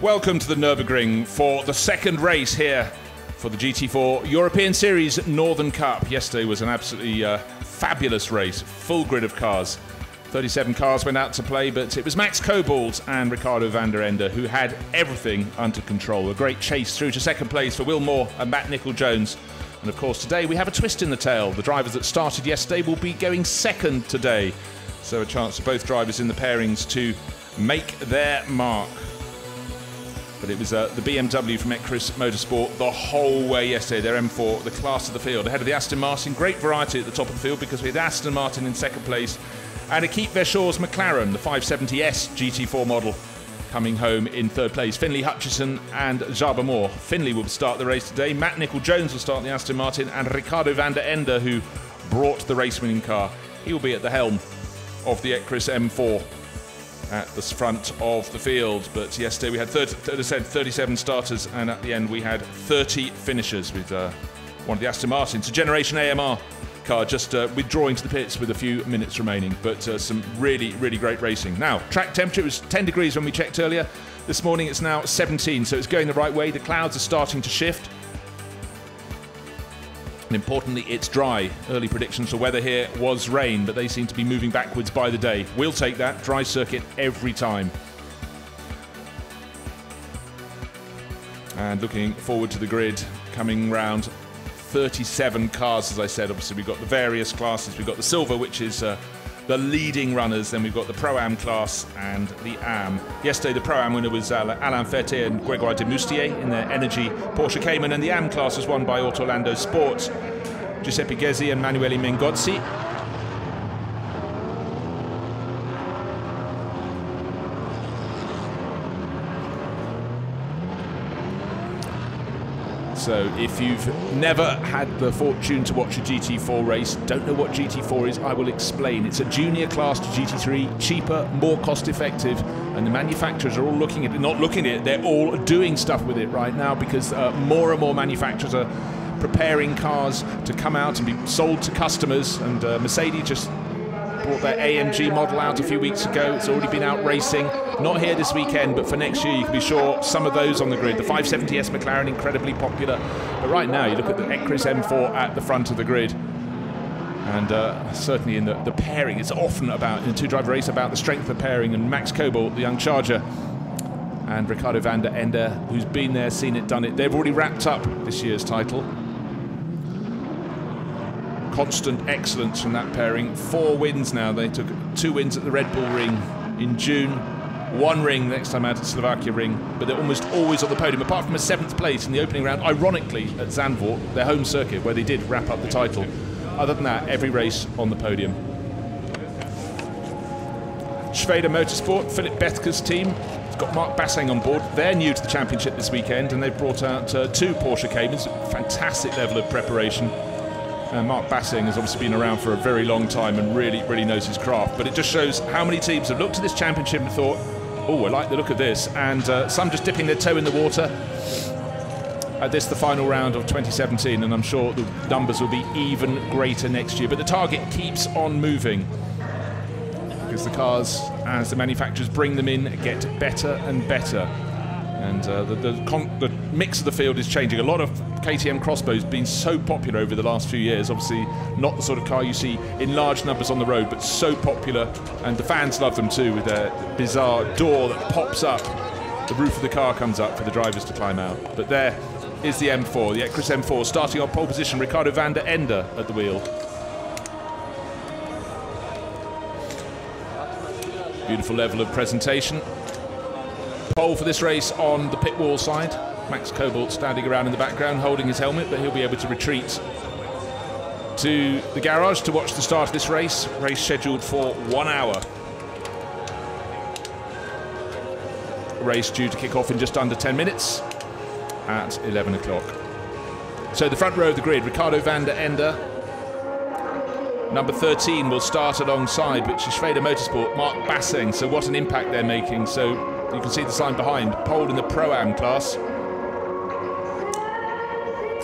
Welcome to the Nürburgring for the second race here for the GT4 European Series Northern Cup. Yesterday was an absolutely fabulous race, full grid of cars. 37 cars went out to play, but it was Max Cobalt and Ricardo van der Ende who had everything under control. A great chase through to second place for Will Moore and Matt Nicol-Jones. And of course today we have a twist in the tail. The drivers that started yesterday will be going second today. So a chance for both drivers in the pairings to make their mark. But it was the BMW from SRO Motorsport the whole way yesterday, their M4, the class of the field. Ahead of the Aston Martin, great variety at the top of the field because we had Aston Martin in second place and Equipe Verschoor's McLaren, the 570S GT4 model, coming home in third place. Finley Hutchison and Jaber Moore. Finley will start the race today. Matt Nicol-Jones will start the Aston Martin, and Ricardo van der Ende, who brought the race-winning car. He will be at the helm of the SRO M4 at the front of the field. But yesterday we had 37 starters, and at the end we had 30 finishers with one of the Aston Martins, a Generation AMR car, just withdrawing to the pits with a few minutes remaining. But some really, really great racing. Now, track temperature was 10 degrees when we checked earlier. This morning it's now 17, so it's going the right way. The clouds are starting to shift. And importantly, it's dry. Early predictions for weather here was rain, but they seem to be moving backwards by the day. We'll take that. Dry circuit every time. And looking forward to the grid, coming round 37 cars, as I said. Obviously, we've got the various classes. We've got the Silver, which is the leading runners. Then we've got the Pro-Am class and the Am. Yesterday, the Pro-Am winner was Alain Ferté and Grégoire Demoustier in their Energy Porsche Cayman, and the Am class was won by Autolando Sports, Giuseppe Ghezzi and Emanuele Mengozzi. So if you've never had the fortune to watch a GT4 race, don't know what GT4 is, I will explain. It's a junior class to GT3, cheaper, more cost effective, and the manufacturers are all looking at it, not looking at it, they're all doing stuff with it right now, because more and more manufacturers are preparing cars to come out and be sold to customers. And Mercedes just brought their AMG model out a few weeks ago. It's already been out racing. Not here this weekend, but for next year you can be sure some of those on the grid. The 570S McLaren, incredibly popular. But right now you look at the SRO M4 at the front of the grid. And certainly in the pairing, it's often about, in a two-driver race, about the strength of the pairing. And Max Cobalt, the young charger, and Ricardo van der Ende, who's been there, seen it, done it. They've already wrapped up this year's title. Constant excellence from that pairing. 4 wins now. They took 2 wins at the Red Bull Ring in June, 1 ring next time out at Slovakia Ring, but they're almost always on the podium, apart from a 7th place in the opening round, ironically at Zandvoort, their home circuit, where they did wrap up the title. Other than that, every race on the podium. SRO Motorsport, Philip Bethke's team, has got Mark Basseng on board. They're new to the championship this weekend, and they've brought out 2 Porsche Caymans. Fantastic level of preparation. Mark Basseng has obviously been around for a very long time and really, really knows his craft. But it just shows how many teams have looked at this championship and thought, oh, I like the look of this. And some just dipping their toe in the water. This the final round of 2017, and I'm sure the numbers will be even greater next year. But the target keeps on moving, because the cars, as the manufacturers bring them in, get better and better. And the mix of the field is changing. A lot of KTM Crossbow's been so popular over the last few years. Obviously, not the sort of car you see in large numbers on the road, but so popular. And the fans love them too, with their bizarre door that pops up. The roof of the car comes up for the drivers to climb out. But there is the M4, the SRO M4, starting on pole position. Ricardo van der Ende at the wheel. Beautiful level of presentation. Pole for this race on the pit wall side. Max Cobalt standing around in the background holding his helmet, but he'll be able to retreat to the garage to watch the start of this race. Race scheduled for 1 hour. Race due to kick off in just under 10 minutes at 11 o'clock. So the front row of the grid, Ricardo van der Ende, number 13, will start alongside, which is SRO Motorsport, Mark Basseng. So what an impact they're making. So you can see the sign behind, pole in the Pro-Am class.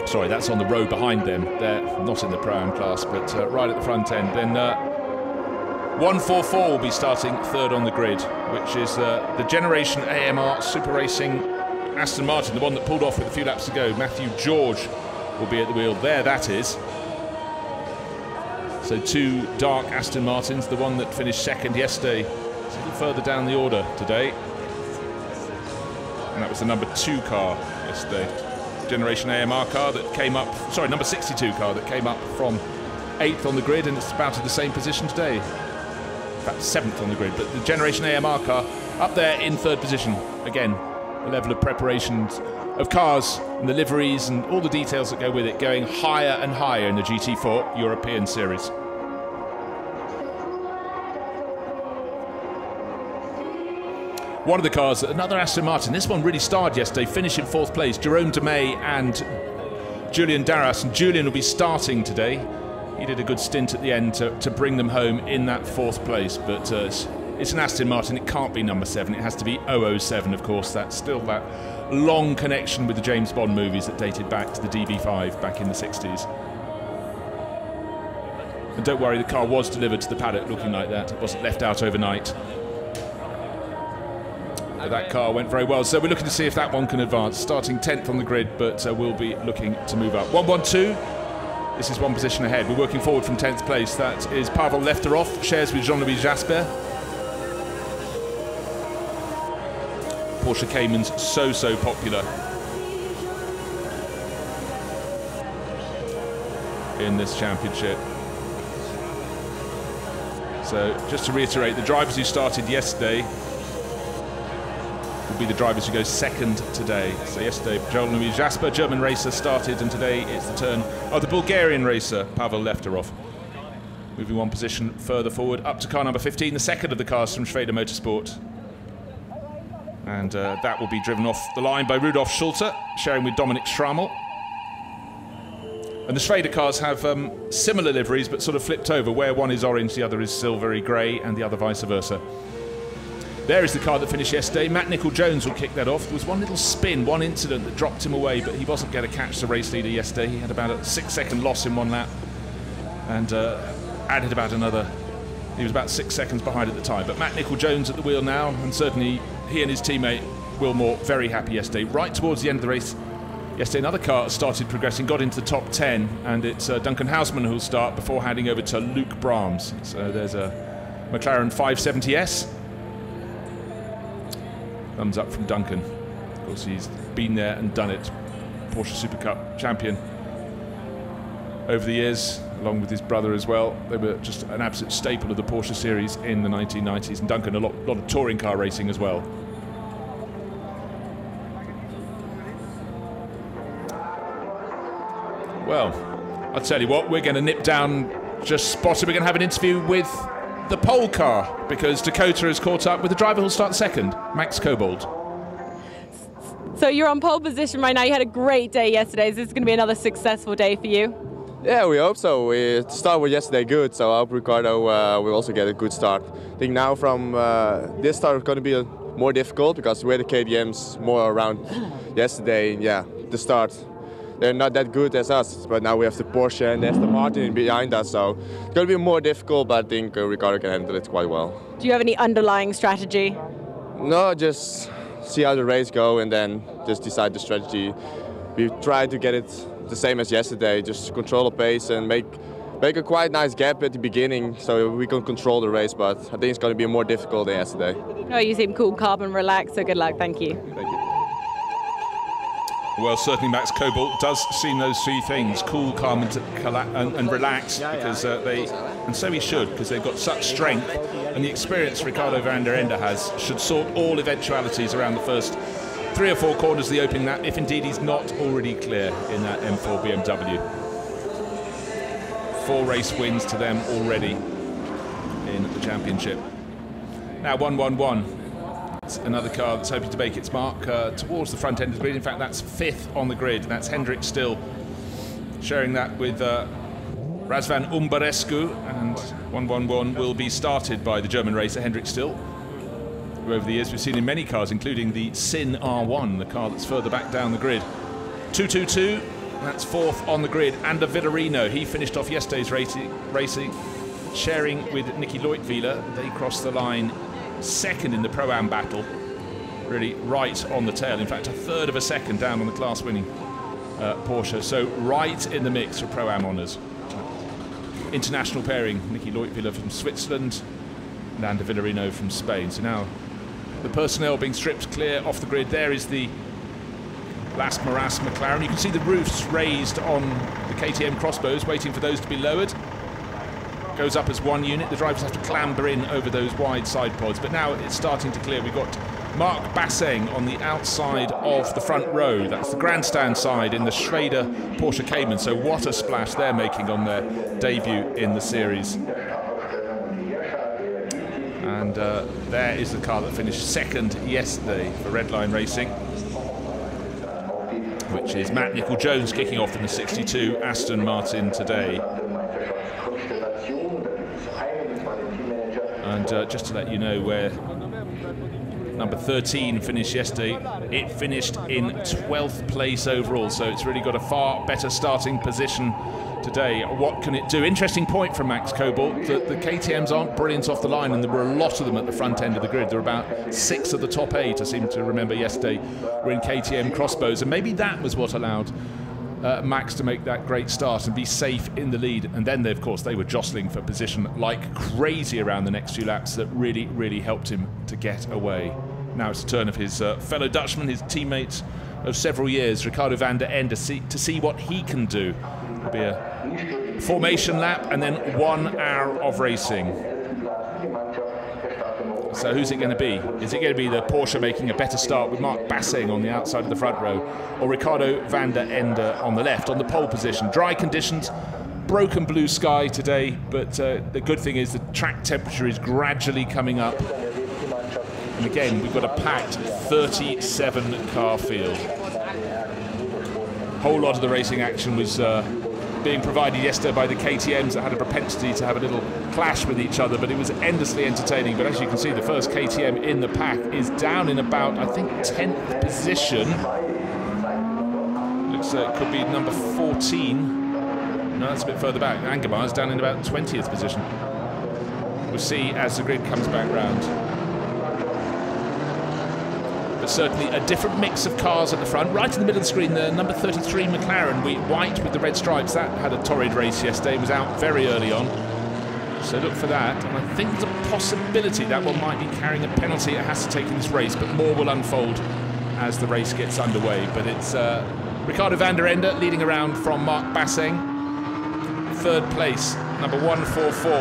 Sorry, that's on the row behind them. They're not in the Pro-Am class, but right at the front end. Then 144 will be starting third on the grid, which is the Generation AMR Super Racing Aston Martin, the one that pulled off with a few laps to go. Matthew George will be at the wheel. There, that is. So 2 dark Aston Martins, the one that finished second yesterday. It's a little further down the order today. And that was the number 2 car yesterday. Generation AMR car that came up, sorry, number 62 car that came up from 8th on the grid, and it's about in the same position today. In fact, 7th on the grid, but the Generation AMR car up there in 3rd position. Again, the level of preparation of cars and the liveries and all the details that go with it going higher and higher in the GT4 European Series. One of the cars, another Aston Martin, this one really starred yesterday, finished in 4th place, Jerome Demey and Julian Darras, and Julian will be starting today. He did a good stint at the end to bring them home in that 4th place, but it's an Aston Martin, it can't be number 7, it has to be 007, of course. That's still that long connection with the James Bond movies that dated back to the DB5 back in the 60s. And don't worry, the car was delivered to the paddock looking like that. It wasn't left out overnight. But that car went very well, so we're looking to see if that one can advance. Starting 10th on the grid, but we'll be looking to move up. 112, this is 1 position ahead. We're working forward from 10th place. That is Pavel Lefterov, shares with Jean-Louis Jasper. Porsche Cayman's so popular in this championship. So just to reiterate, the drivers who started yesterday will be the drivers who go second today. So yesterday, Jean-Louis Jasper, German racer, started, and today it's the turn of the Bulgarian racer, Pavel Lefterov. Moving 1 position further forward, up to car number 15, the second of the cars from SRO Motorsport. And that will be driven off the line by Rudolf Schulte, sharing with Dominic Schrammel. And the Schrader cars have similar liveries, but sort of flipped over, where one is orange, the other is silvery grey, and the other vice versa. There is the car that finished yesterday. Matt Nicol-Jones will kick that off. There was one little spin, one incident that dropped him away, but he wasn't going to catch the race leader yesterday. He had about a 6-second loss in 1 lap, and added about another. He was about 6 seconds behind at the time. But Matt Nicol-Jones at the wheel now, and certainly he and his teammate Will Moore very happy yesterday. Right towards the end of the race yesterday, another car started progressing, got into the top 10, and it's Duncan Houseman who'll start before handing over to Luke Brahms. So there's a McLaren 570S. Thumbs up from Duncan. Of course, he's been there and done it. Porsche Super Cup champion over the years, along with his brother as well. They were just an absolute staple of the Porsche series in the 1990s. And Duncan, a lot of touring car racing as well. Well, I'll tell you what, we're going to nip down just spotted. We're going to have an interview with the pole car, because Dakota has caught up with the driver who'll start second, Max Kobold. So you're on pole position right now. You had a great day yesterday. Is this going to be another successful day for you? Yeah, we hope so. We started with yesterday good, so I hope Ricardo will also get a good start. I think now from this start it's going to be more difficult, because we had the KTMs more around yesterday. Yeah, the start. They're not that good as us, but now we have the Porsche and the Aston Martin behind us, so it's going to be more difficult, but I think Ricardo can handle it quite well. Do you have any underlying strategy? No, just see how the race go and then just decide the strategy. We try to get it the same as yesterday, just control the pace and make a quite nice gap at the beginning so we can control the race, but I think it's going to be more difficult than yesterday. No, you seem cool, calm and relaxed, so good luck, thank you. Thank you. Well, certainly Max Kobold does seem those 3 things: cool, calm, and relaxed, because and so he should, because they've got such strength, and the experience Ricardo van der Ende has should sort all eventualities around the first 3 or 4 corners of the opening lap, if indeed he's not already clear in that M4 BMW. 4 race wins to them already in the championship. Now 111. Another car that's hoping to make its mark towards the front end of the grid. In fact, that's 5th on the grid. That's Hendrik Still, sharing that with Razvan Umbarescu, and 111 will be started by the German racer Hendrik Still, who over the years we've seen in many cars, including the Sin R1, the car that's further back down the grid. 222, that's 4th on the grid. Ander Villarino, he finished off yesterday's racing, sharing with Nicky Leutwiler. They crossed the line second in the Pro-Am battle, really right on the tail. In fact, a third of a second down on the class-winning Porsche. So right in the mix for Pro-Am honours. International pairing, Nicky Leutwiler from Switzerland and Ander Villarino from Spain. So now the personnel being stripped clear off the grid. There is the Las Moras McLaren. You can see the roofs raised on the KTM crossbows, waiting for those to be lowered. Goes up as one unit. The drivers have to clamber in over those wide side pods, but now it's starting to clear. We've got Marc Basseng on the outside of the front row. That's the grandstand side in the Schrader Porsche Cayman. So what a splash they're making on their debut in the series. And there is the car that finished second yesterday for Redline Racing, which is Matt Nicol-Jones kicking off in the 62 Aston Martin today. And just to let you know where number 13 finished yesterday, it finished in 12th place overall, so it's really got a far better starting position today. What can it do? Interesting point from Max Cobalt, that the KTMs aren't brilliant off the line, and there were a lot of them at the front end of the grid. There were about 6 of the top 8, I seem to remember yesterday, were in KTM crossbows, and maybe that was what allowed Max to make that great start and be safe in the lead. And then, of course, they were jostling for position like crazy around the next few laps that really, really helped him to get away. Now it's the turn of his fellow Dutchman, his teammate of several years, Ricardo van der Ende, to see what he can do. It'll be a formation lap and then 1 hour of racing. So who's it going to be? Is it going to be the Porsche making a better start with Marc Basseng on the outside of the front row, or Ricardo van der Ende on the left on the pole position? Dry conditions, broken blue sky today, but the good thing is the track temperature is gradually coming up. And again, we've got a packed 37 car field. A whole lot of the racing action was being provided yesterday by the KTMs that had a propensity to have a little clash with each other, but it was endlessly entertaining. But as you can see, the first KTM in the pack is down in about, I think, 10th position. Looks like it could be number 14. No, that's a bit further back. Angermar is down in about 20th position. We'll see as the grid comes back round. But certainly a different mix of cars at the front. Right in the middle of the screen, the number 33 McLaren, white with the red stripes. That had a torrid race yesterday. It was out very early on. So look for that. And I think there's a possibility that one might be carrying a penalty it has to take in this race, but more will unfold as the race gets underway. But it's Ricardo van der Ende leading around from Marc Basseng. Third place, number 144.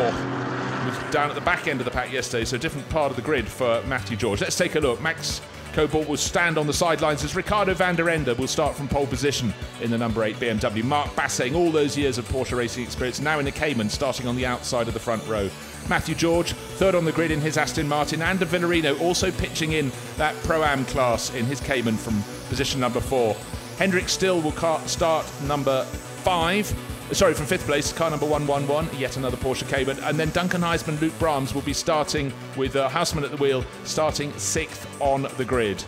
Was down at the back end of the pack yesterday, so a different part of the grid for Matthew George. Let's take a look. Max Cobalt will stand on the sidelines as Ricardo van der Ende will start from pole position in the number 8 BMW. Marc Basseng, all those years of Porsche racing experience, now in the Cayman, starting on the outside of the front row. Matthew George, third on the grid in his Aston Martin. Ander Villarino also pitching in that Pro-Am class in his Cayman from position number 4. Hendrik Still will start number 5. Sorry, from 5th place, car number 111, yet another Porsche Cayman. And then Duncan Heisman, Luke Brahms will be starting with Houseman at the wheel, starting 6th on the grid.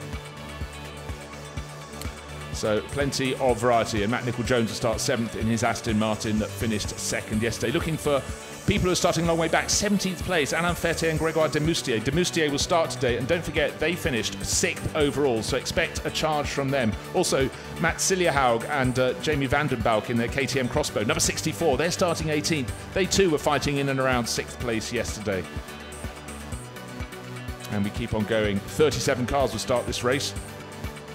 So plenty of variety. And Matt Nicol-Jones will start 7th in his Aston Martin that finished 2nd yesterday. Looking for people who are starting a long way back. 17th place, Alain Ferté and Grégoire Demoustier. Demoustier will start today, and don't forget, they finished 6th overall, so expect a charge from them. Also, Matt Siljehaug and Jamie Vandenbalk in their KTM crossbow. Number 64, they're starting 18th. They too were fighting in and around 6th place yesterday. And we keep on going. 37 cars will start this race.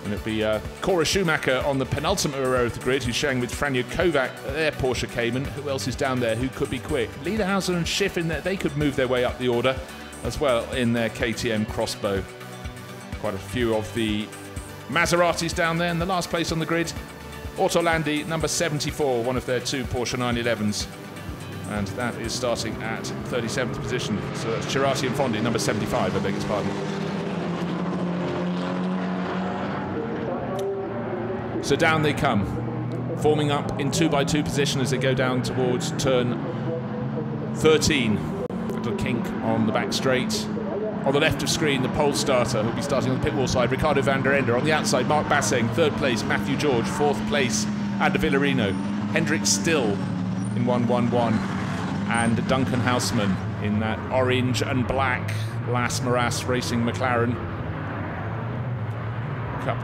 And it'll be Cora Schumacher on the penultimate row of the grid, who's sharing with Franjo Kovac their Porsche Cayman. Who else is down there who could be quick? Lederhauser and Schiff in there, they could move their way up the order as well in their KTM crossbow. Quite a few of the Maseratis down there in the last place on the grid. Ortolandi, number 74, one of their 2 Porsche 911s. And that is starting at 37th position. So that's Cerati and Fondi, number 75, I beg his pardon. So down they come, forming up in 2x2 position as they go down towards turn 13. A little kink on the back straight. On the left of screen, the pole starter who'll be starting on the pit wall side, Ricardo van der Ende. On the outside, Marc Basseng, 3rd place, Matthew George, 4th place, Ander Villarino. Hendrik Still in 111. and Duncan Houseman in that orange and black Las Maras Racing McLaren Cup.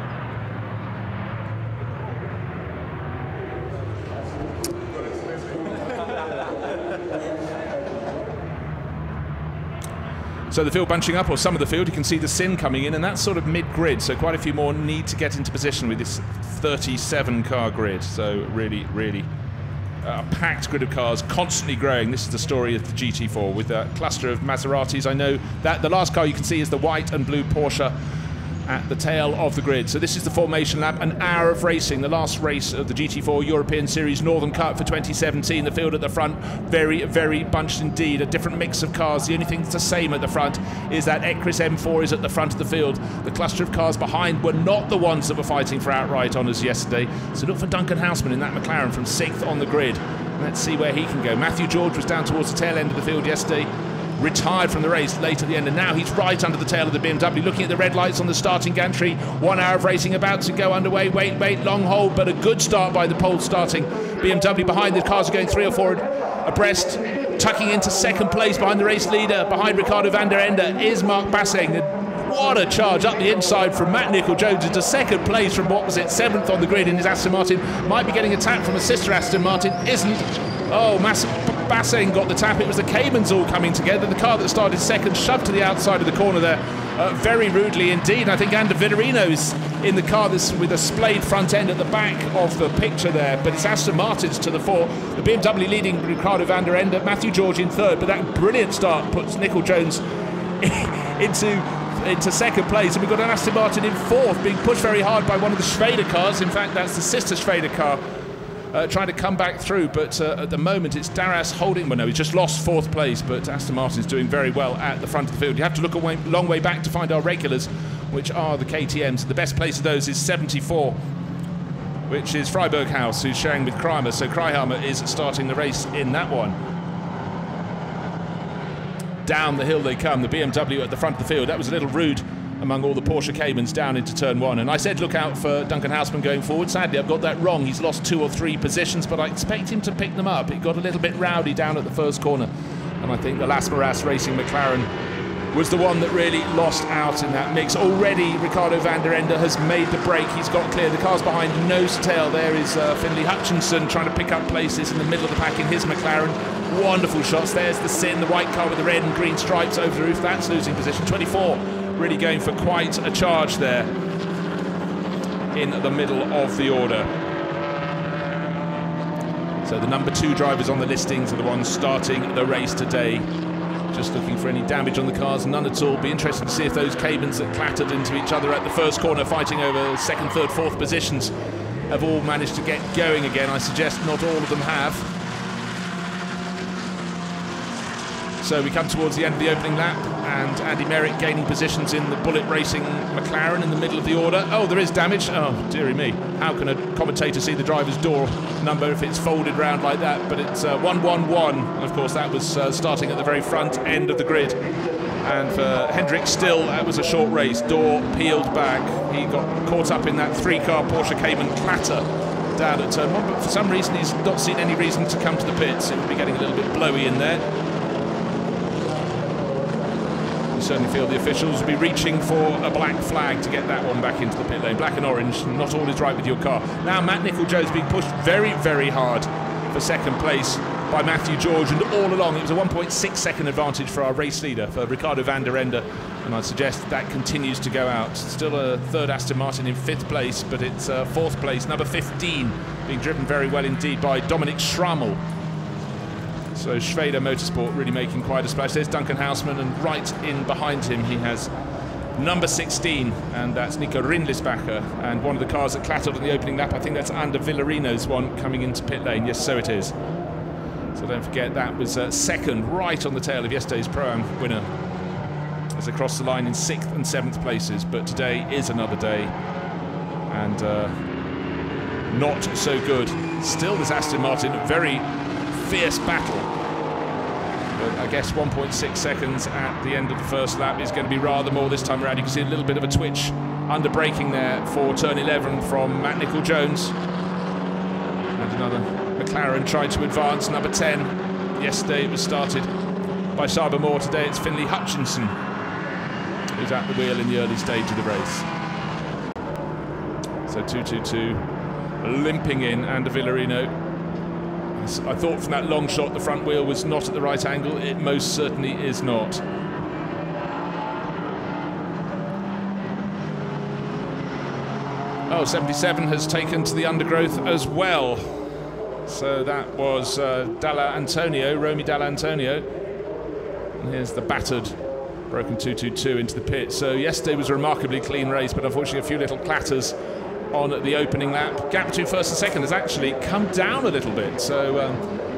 So the field bunching up, or some of the field, you can see the Sin coming in, and that's sort of mid-grid, so quite a few more need to get into position with this 37-car grid. So really, really a packed grid of cars, constantly growing. This is the story of the GT4 with a cluster of Maseratis. I know that the last car you can see is the white and blue Porsche at the tail of the grid. So this is the formation lap, an hour of racing, the last race of the GT4 European Series Northern Cup for 2017. The field at the front, very, very bunched indeed, a different mix of cars. The only thing that's the same at the front is that Ecris M4 is at the front of the field. The cluster of cars behind were not the ones that were fighting for outright honours yesterday. So look for Duncan Houseman in that McLaren from 6th on the grid. Let's see where he can go. Matthew George was down towards the tail end of the field yesterday, retired from the race late at the end, and now he's right under the tail of the BMW, looking at the red lights on the starting gantry. 1 hour of racing about to go underway. Wait, long hold, but a good start by the pole starting BMW. Behind, the cars are going 3 or 4 abreast, tucking into second place behind the race leader. Behind Ricardo van der Ende is Mark Bassing. What a charge up the inside from Matt Nicol-Jones into second place from, what was it, 7th on the grid in his Aston Martin. Might be getting a tap from a sister Aston Martin, isn't. Oh, Bassing got the tap. It was the Caymans all coming together. The car that started second shoved to the outside of the corner there very rudely indeed. I think Ander Vitorino's in the car with a splayed front end at the back of the picture there, but it's Aston Martin's to the fore. The BMW leading Ricardo van der Ende, Matthew George in third, but that brilliant start puts Nicol-Jones into second place, and we've got an Aston Martin in fourth, being pushed very hard by one of the Schrader cars. In fact, that's the sister Schrader car trying to come back through, but at the moment it's Daras holding. Well, no, he's just lost fourth place, but Aston Martin's doing very well at the front of the field. You have to look a long way back to find our regulars, which are the KTMs. The best place of those is 74, which is Freiburg House, who's sharing with Kramer. So Kramer is starting the race in that one. Down the hill they come, the BMW at the front of the field. That was a little rude among all the Porsche Caymans down into turn 1. And I said look out for Duncan Houseman going forward. Sadly, I've got that wrong. He's lost 2 or 3 positions, but I expect him to pick them up. It got a little bit rowdy down at the first corner, and I think the Las Maras Racing McLaren was the one that really lost out in that mix. Already Ricardo van der Ende has made the break. He's got clear. The car's behind nose to tail. There is Finlay Hutchinson trying to pick up places in the middle of the pack in his McLaren. Wonderful shots. There's the Sin, the white car with the red and green stripes over the roof. That's losing position. 24 really going for quite a charge there in the middle of the order. So the number 2 drivers on the listings are the ones starting the race today. Just looking for any damage on the cars, none at all. Be interesting to see if those Caymans that clattered into each other at the first corner, fighting over second, third, fourth positions, have all managed to get going again. I suggest not all of them have. So we come towards the end of the opening lap, and Andy Merrick gaining positions in the Bullet Racing McLaren in the middle of the order. Oh, there is damage. Oh, dearie me. How can a commentator see the driver's door number if it's folded round like that? But it's 111. Of course, that was starting at the very front end of the grid. And for Hendrik Still, that was a short race. Door peeled back. He got caught up in that 3-car Porsche Cayman clatter down at turn 1. But for some reason, he's not seen any reason to come to the pits. It would be getting a little bit blowy in there. Certainly feel the officials will be reaching for a black flag to get that one back into the pit lane. Black and orange, not all is right with your car. Now Matt Nicol-Jones being pushed very, very hard for second place by Matthew George, and all along it was a 1.6 second advantage for our race leader, for Ricardo van der Ende, and I'd suggest that continues to go out. Still a third Aston Martin in 5th place, but it's 4th place, number 15, being driven very well indeed by Dominic Schrammel. So SRO Motorsport really making quite a splash. There's Duncan Houseman, and right in behind him he has number 16, and that's Nico Rindlisbacher, and one of the cars that clattered on the opening lap, I think that's Ander Villarino's one coming into pit lane. Yes, so it is. So don't forget that was second, right on the tail of yesterday's Pro-Am winner, as they crossed the line in 6th and 7th places. But today is another day, and not so good. Still this Aston Martin, very fierce battle. But I guess 1.6 seconds at the end of the first lap is going to be rather more this time around. You can see a little bit of a twitch under braking there for turn 11 from Matt Nicol-Jones. And another McLaren tried to advance, number 10, Yesterday it was started by Cyber Moore. Today it's Finley Hutchinson who's at the wheel in the early stage of the race. So 2-2-2, limping in, and Villarino. I thought from that long shot the front wheel was not at the right angle. It most certainly is not. Oh, 77 has taken to the undergrowth as well. So that was Romy Dall'Antonio. And here's the battered, broken 2-2-2 into the pit. So yesterday was a remarkably clean race, but unfortunately a few little clatters on the opening lap. Gap between first and second has actually come down a little bit. So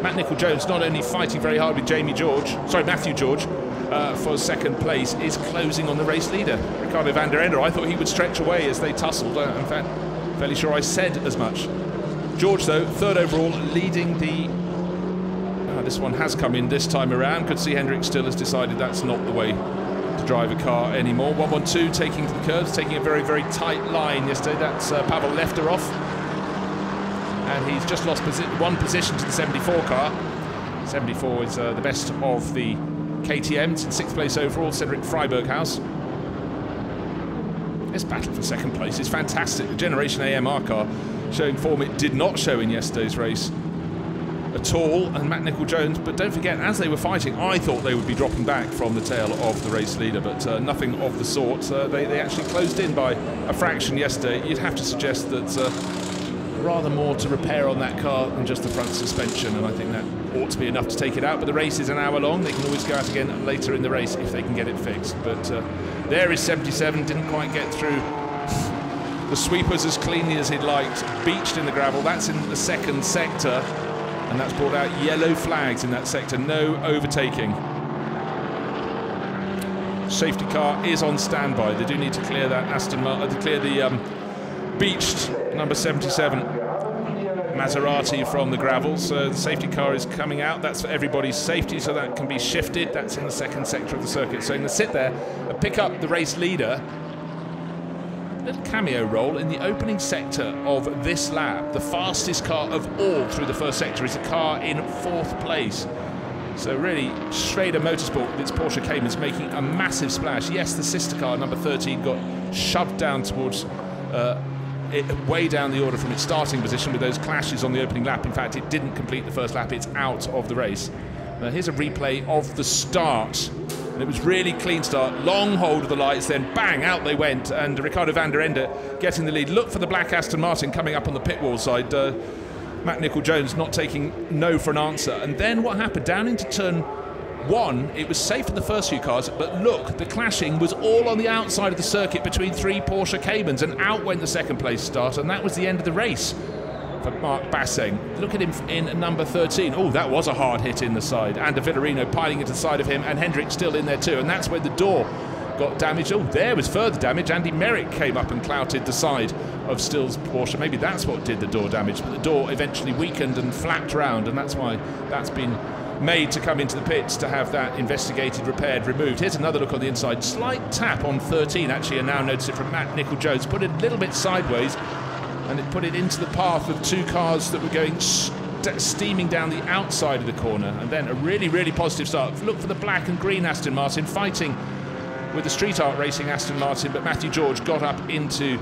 Matt Nicol-Jones not only fighting very hard with Matthew George for second place, is closing on the race leader, Ricardo van der Ende. I thought he would stretch away as they tussled. In fact, fairly sure I said as much. George, though, third overall, leading the... this one has come in this time around. Could see Hendrick still has decided that's not the way to drive a car anymore. 1-1-2, taking to the curves, taking a very, very tight line yesterday. That's Pavel Lefterov. And he's just lost one position to the 74 car. 74 is the best of the KTMs. In 6th place overall, Cedric Freiberghaus. This battle for second place is fantastic. The Generation AMR car showing form it did not show in yesterday's race at all, and Matt Nicol-Jones, but don't forget, as they were fighting, I thought they would be dropping back from the tail of the race leader, but nothing of the sort. They actually closed in by a fraction yesterday. You'd have to suggest that rather more to repair on that car than just the front suspension, and I think that ought to be enough to take it out. But the race is an hour long. They can always go out again later in the race if they can get it fixed. But there is 77, didn't quite get through the sweepers as cleanly as he'd liked, beached in the gravel. That's in the second sector, and that's brought out yellow flags in that sector. No overtaking. Safety car is on standby. They do need to clear that to clear the beached number 77 Maserati from the gravel. So the safety car is coming out. That's for everybody's safety, so that can be shifted. That's in the second sector of the circuit. So I'm going to sit there and pick up the race leader. Little cameo role in the opening sector of this lap. The fastest car of all through the first sector is a car in 4th place. So really, SRO Motorsport with its Porsche Caymans making a massive splash. Yes, the sister car, number 13, got shoved down towards way down the order from its starting position with those clashes on the opening lap. In fact, it didn't complete the first lap. It's out of the race. Now here's a replay of the start. And it was really clean start, long hold of the lights, then bang, out they went, and Ricardo van der Ende getting the lead. Look for the black Aston Martin coming up on the pit wall side. Matt Nicol-Jones not taking no for an answer. And then what happened? Down into turn 1, it was safe for the first few cars, but look, the clashing was all on the outside of the circuit between 3 Porsche Caymans, and out went the second place start, and that was the end of the race for Mark Basseng. Look at him in number 13. Oh, that was a hard hit in the side. And Villarino piling into the side of him, and Hendrick still in there too. And that's where the door got damaged. Oh, there was further damage. Andy Merrick came up and clouted the side of Still's Porsche. Maybe that's what did the door damage. But the door eventually weakened and flapped round, and that's why that's been made to come into the pits to have that investigated, repaired, removed. Here's another look on the inside. Slight tap on 13, actually, and now notice it from Matt Nicol-Jones. Put it a little bit sideways, and it put it into the path of 2 cars that were going steaming down the outside of the corner. And then a really, really positive start. Look for the black and green Aston Martin fighting with the street art racing Aston Martin, but Matthew George got up into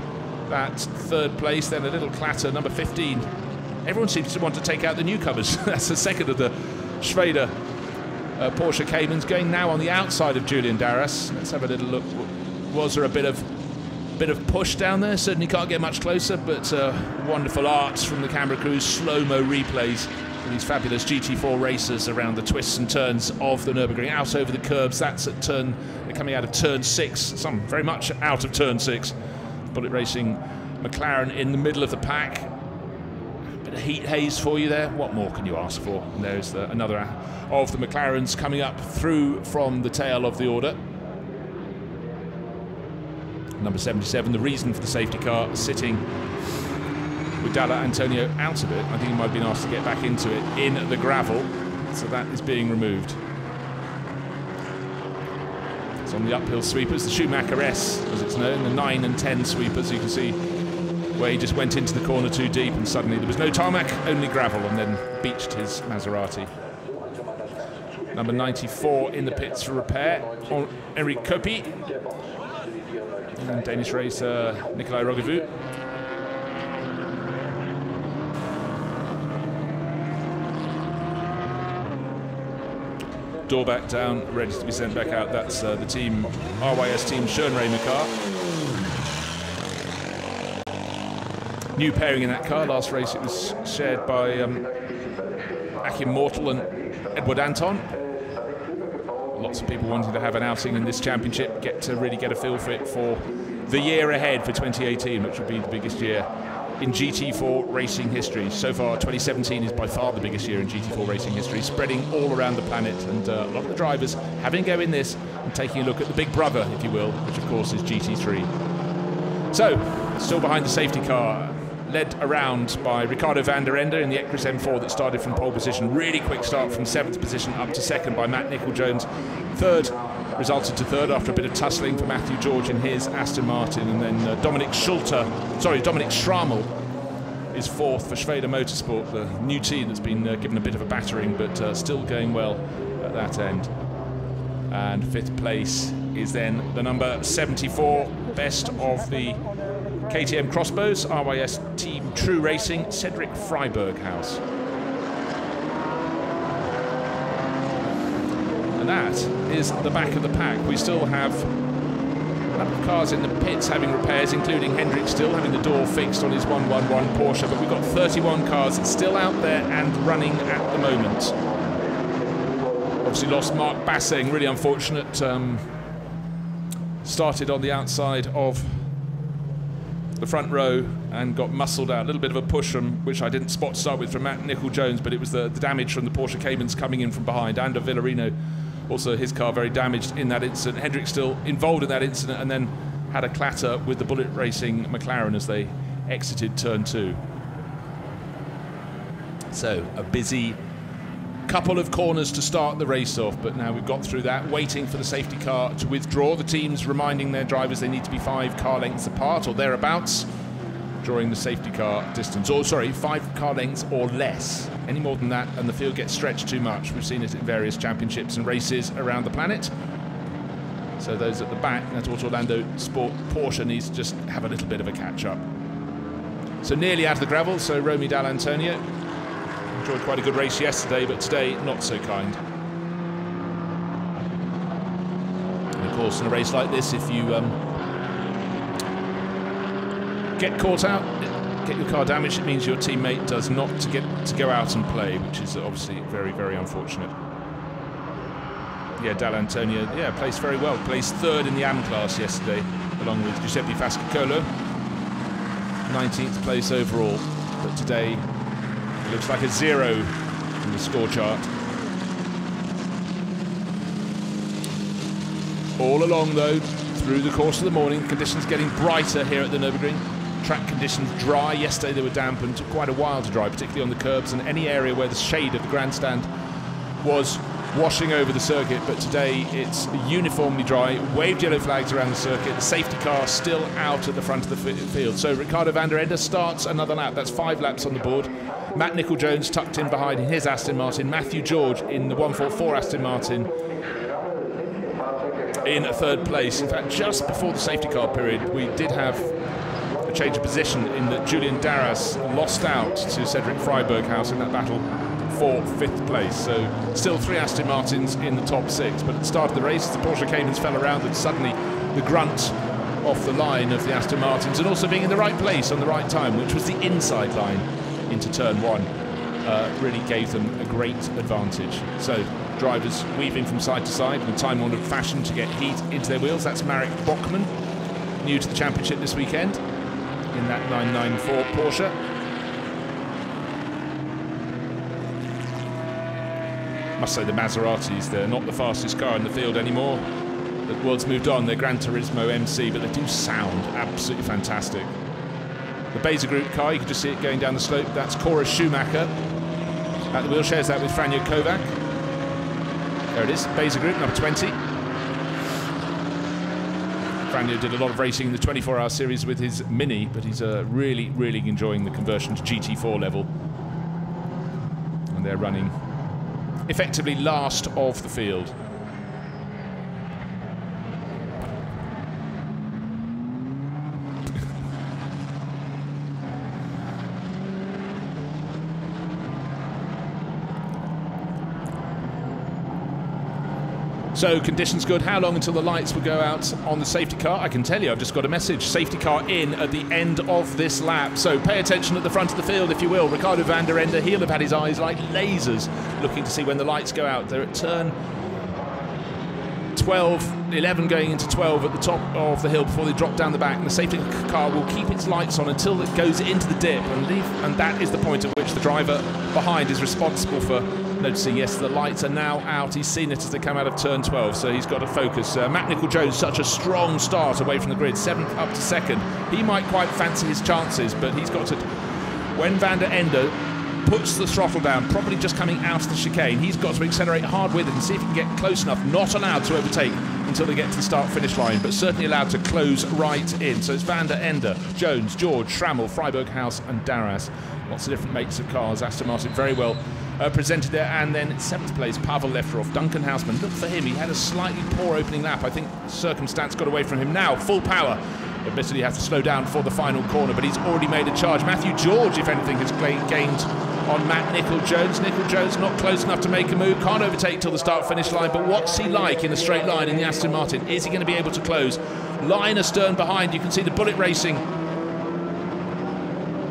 that 3rd place. Then a little clatter, number 15. Everyone seems to want to take out the newcomers. That's the second of the Schrader Porsche Caymans, going now on the outside of Julian Darras. Let's have a little look. Was there a bit of push down there? Certainly can't get much closer, but wonderful arts from the camera crews, slow-mo replays of these fabulous GT4 racers around the twists and turns of the Nürburgring, out over the curbs. That's at they're coming out of turn 6, some very much out of turn 6. Bullet Racing McLaren in the middle of the pack. Bit of heat haze for you there. What more can you ask for? And there's another of the McLarens coming up through from the tail of the order. Number 77, the reason for the safety car sitting with Dall'Antonio out of it. I think he might have been asked to get back into it in the gravel, so that is being removed. It's on the uphill sweepers, the Schumacher S, as it's known, the 9 and 10 sweepers. You can see where he just went into the corner too deep, and suddenly there was no tarmac, only gravel, and then beached his Maserati. Number 94 in the pits for repair, Henrik Kopi. And Danish racer Nikolai Rogevu. Door back down, ready to be sent back out. That's the team, RYS team Schoenreimer car. New pairing in that car. Last race it was shared by Achim Mortel and Edward Anton. Lots of people wanting to have an outing in this championship, really get a feel for it for the year ahead for 2018, which will be the biggest year in GT4 racing history. So far, 2017 is by far the biggest year in GT4 racing history, spreading all around the planet, and a lot of the drivers having a go in this and taking a look at the big brother, if you will, which of course is GT3. So, still behind the safety car, led around by Ricardo van der Ende in the Ecris M4 that started from pole position. Really quick start from 7th position up to 2nd by Matt Nicol-Jones. 3rd resulted to 3rd after a bit of tussling for Matthew George in his Aston Martin, and then Dominic Schrammel is 4th for SRO Motorsport, the new team that's been given a bit of a battering, but still going well at that end. And 5th place is then the number 74, best of the KTM Crossbows, RYS Team True Racing, Cedric Freiberghaus. And that is the back of the pack. We still have a number of cars in the pits having repairs, including Hendrik still having the door fixed on his 111 Porsche, but we've got 31 cars still out there and running at the moment. Obviously lost Mark Basseng, really unfortunate. Started on the outside of the front row and got muscled out. A little bit of a push from, which I didn't spot to start with, from Matt Nicol-Jones, but it was the damage from the Porsche Caymans coming in from behind. Ander Villarino, also his car very damaged in that incident. Hendrik still involved in that incident, and then had a clatter with the Bullet Racing McLaren as they exited turn 2. So a busy couple of corners to start the race off, but now we've got through that, waiting for the safety car to withdraw. The teams reminding their drivers they need to be 5 car lengths apart or thereabouts during the safety car distance, or sorry, 5 car lengths or less. Any more than that and the field gets stretched too much. We've seen it in various championships and races around the planet. So those at the back, that's what Orlando Sport Porsche needs to just have a little bit of a catch up. So nearly out of the gravel, so Romy Dall'Antonio enjoyed quite a good race yesterday, but today not so kind. And of course, in a race like this, if you get caught out, get your car damaged, it means your teammate does not get to go out and play, which is obviously very, very unfortunate. Yeah, Dall'Antonio, yeah, placed very well. Placed 3rd in the AM class yesterday, along with Giuseppe Fascicolo. 19th place overall, but today looks like a 0 in the score chart. All along, though, through the course of the morning, conditions getting brighter here at the Nürburgring. Track conditions dry. Yesterday they were damp and took quite a while to dry, particularly on the curbs and any area where the shade of the grandstand was washing over the circuit, but today it's uniformly dry. Waved yellow flags around the circuit. The safety car still out at the front of the field. So Ricardo van der Ende starts another lap. That's 5 laps on the board. Matt Nicol-Jones tucked in behind in his Aston Martin. Matthew George in the 144 Aston Martin in 3rd place. In fact, just before the safety car period, we did have a change of position in that Julian Darras lost out to Cedric Freiberghaus in that battle for 5th place. So still 3 Aston Martins in the top 6, but at the start of the race the Porsche Caymans fell around and suddenly the grunt off the line of the Aston Martins, and also being in the right place on the right time, which was the inside line into turn 1, really gave them a great advantage. So drivers weaving from side to side in a time-honoured fashion to get heat into their wheels. That's Marek Bockman, new to the championship this weekend in that 994 Porsche. Must say the Maseratis, they're not the fastest car in the field anymore. The world's moved on, they're Gran Turismo MC, but they do sound absolutely fantastic. The Beza Group car, you can just see it going down the slope, that's Cora Schumacher. At the wheel, shares that with Franjo Kovac. There it is, Beza Group, number 20. Franjo did a lot of racing in the 24-hour series with his Mini, but he's really, really enjoying the conversion to GT4 level. And they're running effectively last of the field. So conditions good. How long until the lights will go out on the safety car? I can tell you, I've just got a message. Safety car in at the end of this lap. So pay attention at the front of the field, if you will. Ricardo van der Ende, he'll have had his eyes like lasers looking to see when the lights go out. They're at turn 12, 11 going into 12 at the top of the hill before they drop down the back. And the safety car will keep its lights on until it goes into the dip and leave. And that is the point at which the driver behind is responsible for noticing, yes, the lights are now out. He's seen it as they come out of turn 12, so he's got to focus. Matt Nicol-Jones, such a strong start away from the grid, 7th up to 2nd. He might quite fancy his chances, but he's got to... When van der Ende puts the throttle down, probably just coming out of the chicane, he's got to accelerate hard with it and see if he can get close enough. Not allowed to overtake until they get to the start-finish line, but certainly allowed to close right in. So it's van der Ende, Jones, George, Schrammel, Freiburg, House and Darras. Lots of different makes of cars. Aston Martin very well presented there. And then 7th place, Pavel Lefterov, Duncan Houseman. Look for him. He had a slightly poor opening lap. I think circumstance got away from him. Now, full power. Admittedly, he has to slow down for the final corner, but he's already made a charge. Matthew George, if anything, has gained on Matt Nicol-Jones. Nicol-Jones not close enough to make a move. Can't overtake till the start-finish line, but what's he like in the straight line in the Aston Martin? Is he going to be able to close? Line astern behind. You can see the Bullet Racing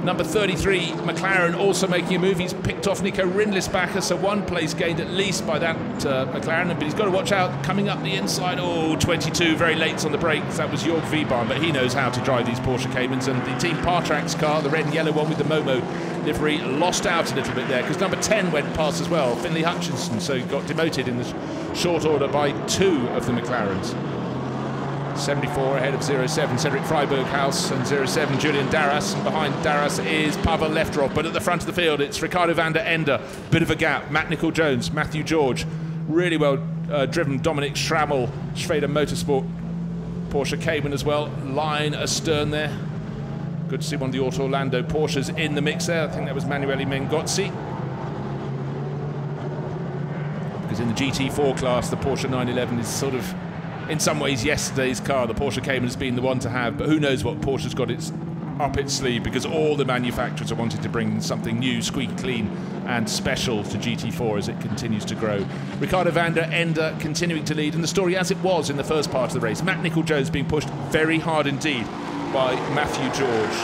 number 33, McLaren, also making a move. He's picked off Nico Rindlisbacher, so 1 place gained at least by that McLaren, but he's got to watch out coming up the inside. Oh, 22, very late on the brakes. That was Jörg Wiebahn, but he knows how to drive these Porsche Caymans. And the Team Partrax car, the red and yellow one with the Momo livery, lost out a little bit there because number 10 went past as well, Finlay Hutchinson, so he got demoted in the short order by 2 of the McLarens. 74 ahead of 07, Cedric Freiburg House, and 07, Julian Darras. And behind Darras is Pavel Lefterov. But at the front of the field, it's Ricardo van der Ende. Bit of a gap. Matt Nicol-Jones, Matthew George. Really well driven. Dominic Schrammel, Schrader Motorsport, Porsche Cayman as well. Line astern there. Good to see one of the Auto Orlando Porsches in the mix there. I think that was Manuele Mengozzi. Because in the GT4 class, the Porsche 911 is sort of, in some ways, yesterday's car. The Porsche Cayman has been the one to have, but who knows what Porsche's got up its sleeve, because all the manufacturers are wanting to bring something new, squeaky clean and special to GT4 as it continues to grow. Ricardo van der Ende continuing to lead, and the story as it was in the first part of the race. Matt Nicol-Jones being pushed very hard indeed by Matthew George.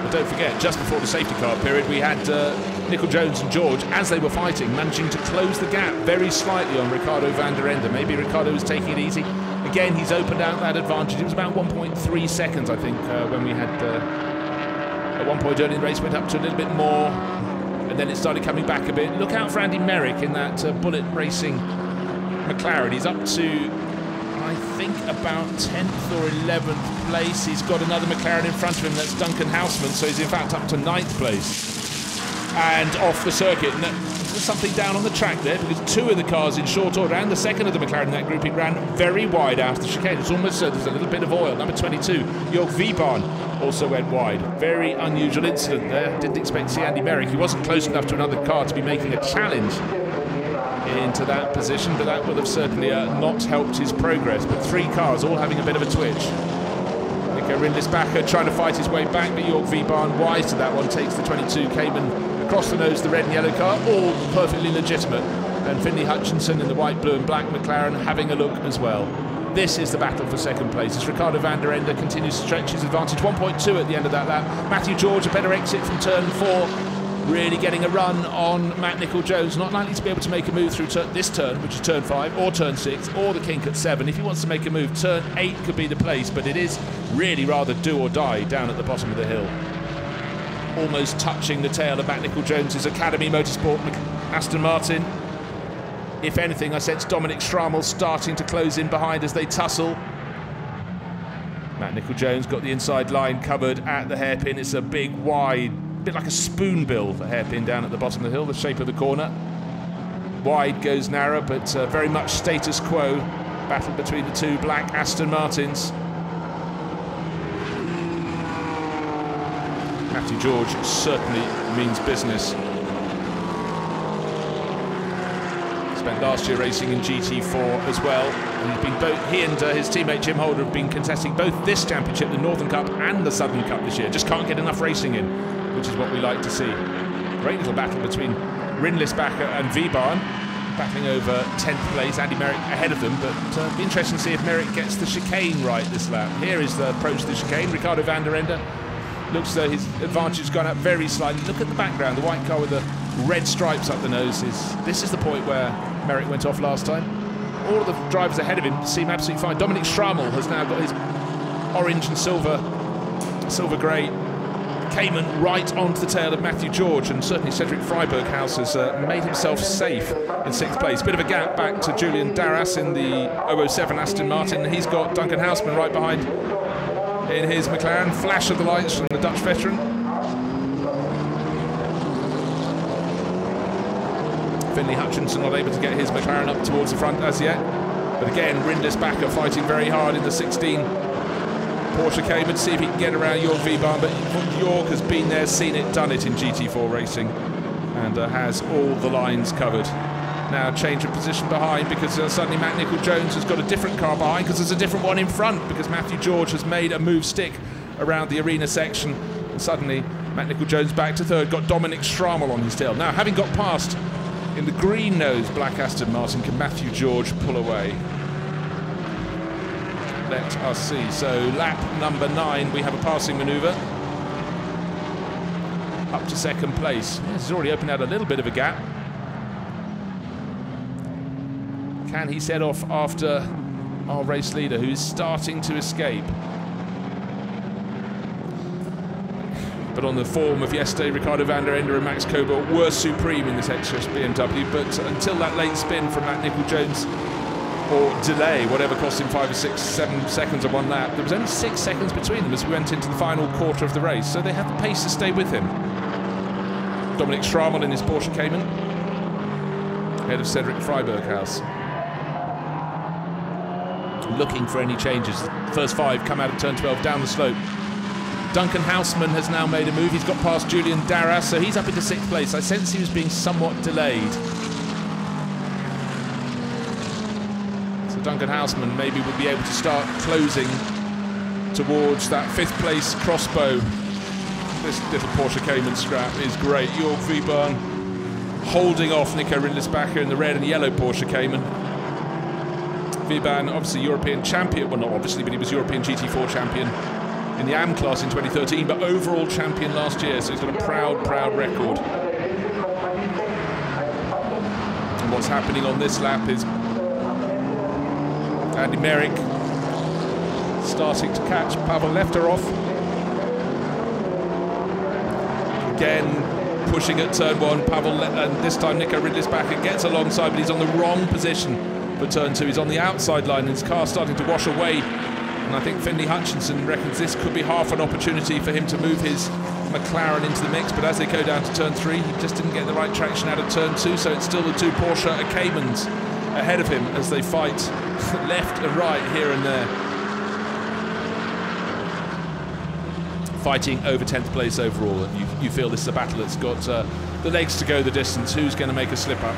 But don't forget, just before the safety car period, we had Nicol-Jones and George, as they were fighting, managing to close the gap very slightly on Ricardo van der Ende. Maybe Ricardo was taking it easy. Again, he's opened out that advantage. It was about 1.3 seconds, I think, when we had, at one point early in the race, went up to a little bit more, and then it started coming back a bit. Look out for Andy Merrick in that Bullet Racing McLaren. He's up to, I think, about 10th or 11th place. He's got another McLaren in front of him. That's Duncan Houseman, so he's in fact up to 9th place. And off the circuit. And there's something down on the track there, because 2 of the cars in short order, and the second of the McLaren in that grouping, ran very wide out of the chicane. It's almost so there's a little bit of oil. Number 22, Jörg Wiebahn, also went wide. Very unusual incident there. Didn't expect to see Andy Merrick. He wasn't close enough to another car to be making a challenge into that position, but that would have certainly not helped his progress. But 3 cars all having a bit of a twitch. Nico Rindlisbacher trying to fight his way back, but Jörg Wiebahn, wise to that one, takes the 22 Cayman across the nose, the red and yellow car, all perfectly legitimate. And Finlay Hutchinson in the white, blue and black McLaren having a look as well. This is the battle for second place as Ricardo van der Ende continues to stretch his advantage. 1.2 at the end of that lap. Matthew George, a better exit from turn 4. Really getting a run on Matt Nicol-Jones. Not likely to be able to make a move through this turn, which is turn 5, or turn 6, or the kink at 7. If he wants to make a move, turn 8 could be the place, but it is really rather do or die down at the bottom of the hill. Almost touching the tail of Matt Nicol-Jones' Academy Motorsport Aston Martin. If anything, I sense Dominic Schrammel starting to close in behind as they tussle. Matt Nicol-Jones got the inside line covered at the hairpin. It's a big, wide, bit like a spoonbill, the hairpin down at the bottom of the hill, the shape of the corner. Wide goes narrow, but very much status quo. Battle between the 2 black Aston Martins. Matthew George certainly means business. Spent last year racing in GT4 as well. And he's been he and his teammate Jim Holder have been contesting both this championship, the Northern Cup and the Southern Cup this year. Just can't get enough racing in, which is what we like to see. Great little battle between Rindlisbacher and Wiebahn, battling over 10th place. Andy Merrick ahead of them, but it'll be interesting to see if Merrick gets the chicane right this lap. Here is the approach to the chicane. Ricardo van der Ende looks as though his advantage has gone up very slightly. Look at the background, the white car with the red stripes up the nose. This is the point where Merrick went off last time. All of the drivers ahead of him seem absolutely fine. Dominic Strammel has now got his orange and silver grey Cayman right onto the tail of Matthew George, and certainly Cedric Freiberghaus has made himself safe in 6th place. Bit of a gap back to Julian Darras in the 007 Aston Martin. He's got Duncan Houseman right behind in his McLaren. Flash of the lights from the Dutch veteran. Finley Hutchinson not able to get his McLaren up towards the front as yet. But again, Rindlisbacher fighting very hard in the 16 Porsche Cayman, see if he can get around Jörg Wiebahn, but Jörg has been there, seen it, done it in GT4 racing, and has all the lines covered. Now change of position behind, because suddenly Matt Nicol-Jones has got a different car behind, because there's a different one in front, because Matthew George has made a move stick around the arena section, and suddenly Matt Nicol-Jones back to 3rd, got Dominic Strammel on his tail. Now, having got past in the green nose black Aston Martin, can Matthew George pull away? Let us see. So lap number 9, we have a passing manoeuvre up to 2nd place. Yes, he's already opened out a little bit of a gap. Can he set off after our race leader, who is starting to escape? But on the form of yesterday, Ricardo van der Ende and Max Kobel were supreme in this extras BMW. But until that late spin from Matt Nicol-Jones, or delay, whatever cost him 5 or 6, 7 seconds on one lap, there was only 6 seconds between them as we went into the final quarter of the race, so they had the pace to stay with him. Dominic Strammel in his Porsche Cayman, ahead of Cedric Freiberghaus. Looking for any changes. First 5 come out of turn 12 down the slope. Duncan Houseman has now made a move. He's got past Julian Darras, so he's up into 6th place. I sense he was being somewhat delayed. Duncan Houseman maybe would be able to start closing towards that 5th place crossbow. This little Porsche Cayman scrap is great. Jörg Wiebahn holding off Nico Rindlisbacher in the red and yellow Porsche Cayman. Wiebahn, obviously European champion, well not obviously, but he was European GT4 champion in the AM class in 2013, but overall champion last year, so he's got a proud record. And what's happening on this lap is Andy Merrick starting to catch Pavel Lefterov. Again, pushing at turn 1. Pavel, and this time Nico Rindlisbacher gets alongside, but he's on the wrong position for turn 2. He's on the outside line, and his car's starting to wash away. And I think Finley Hutchinson reckons this could be half an opportunity for him to move his McLaren into the mix. But as they go down to turn 3, he just didn't get the right traction out of turn 2, so it's still the 2 Porsche Caymans ahead of him as they fight left and right here and there. Fighting over 10th place overall, and you feel this is a battle that's got the legs to go the distance. Who's going to make a slip up?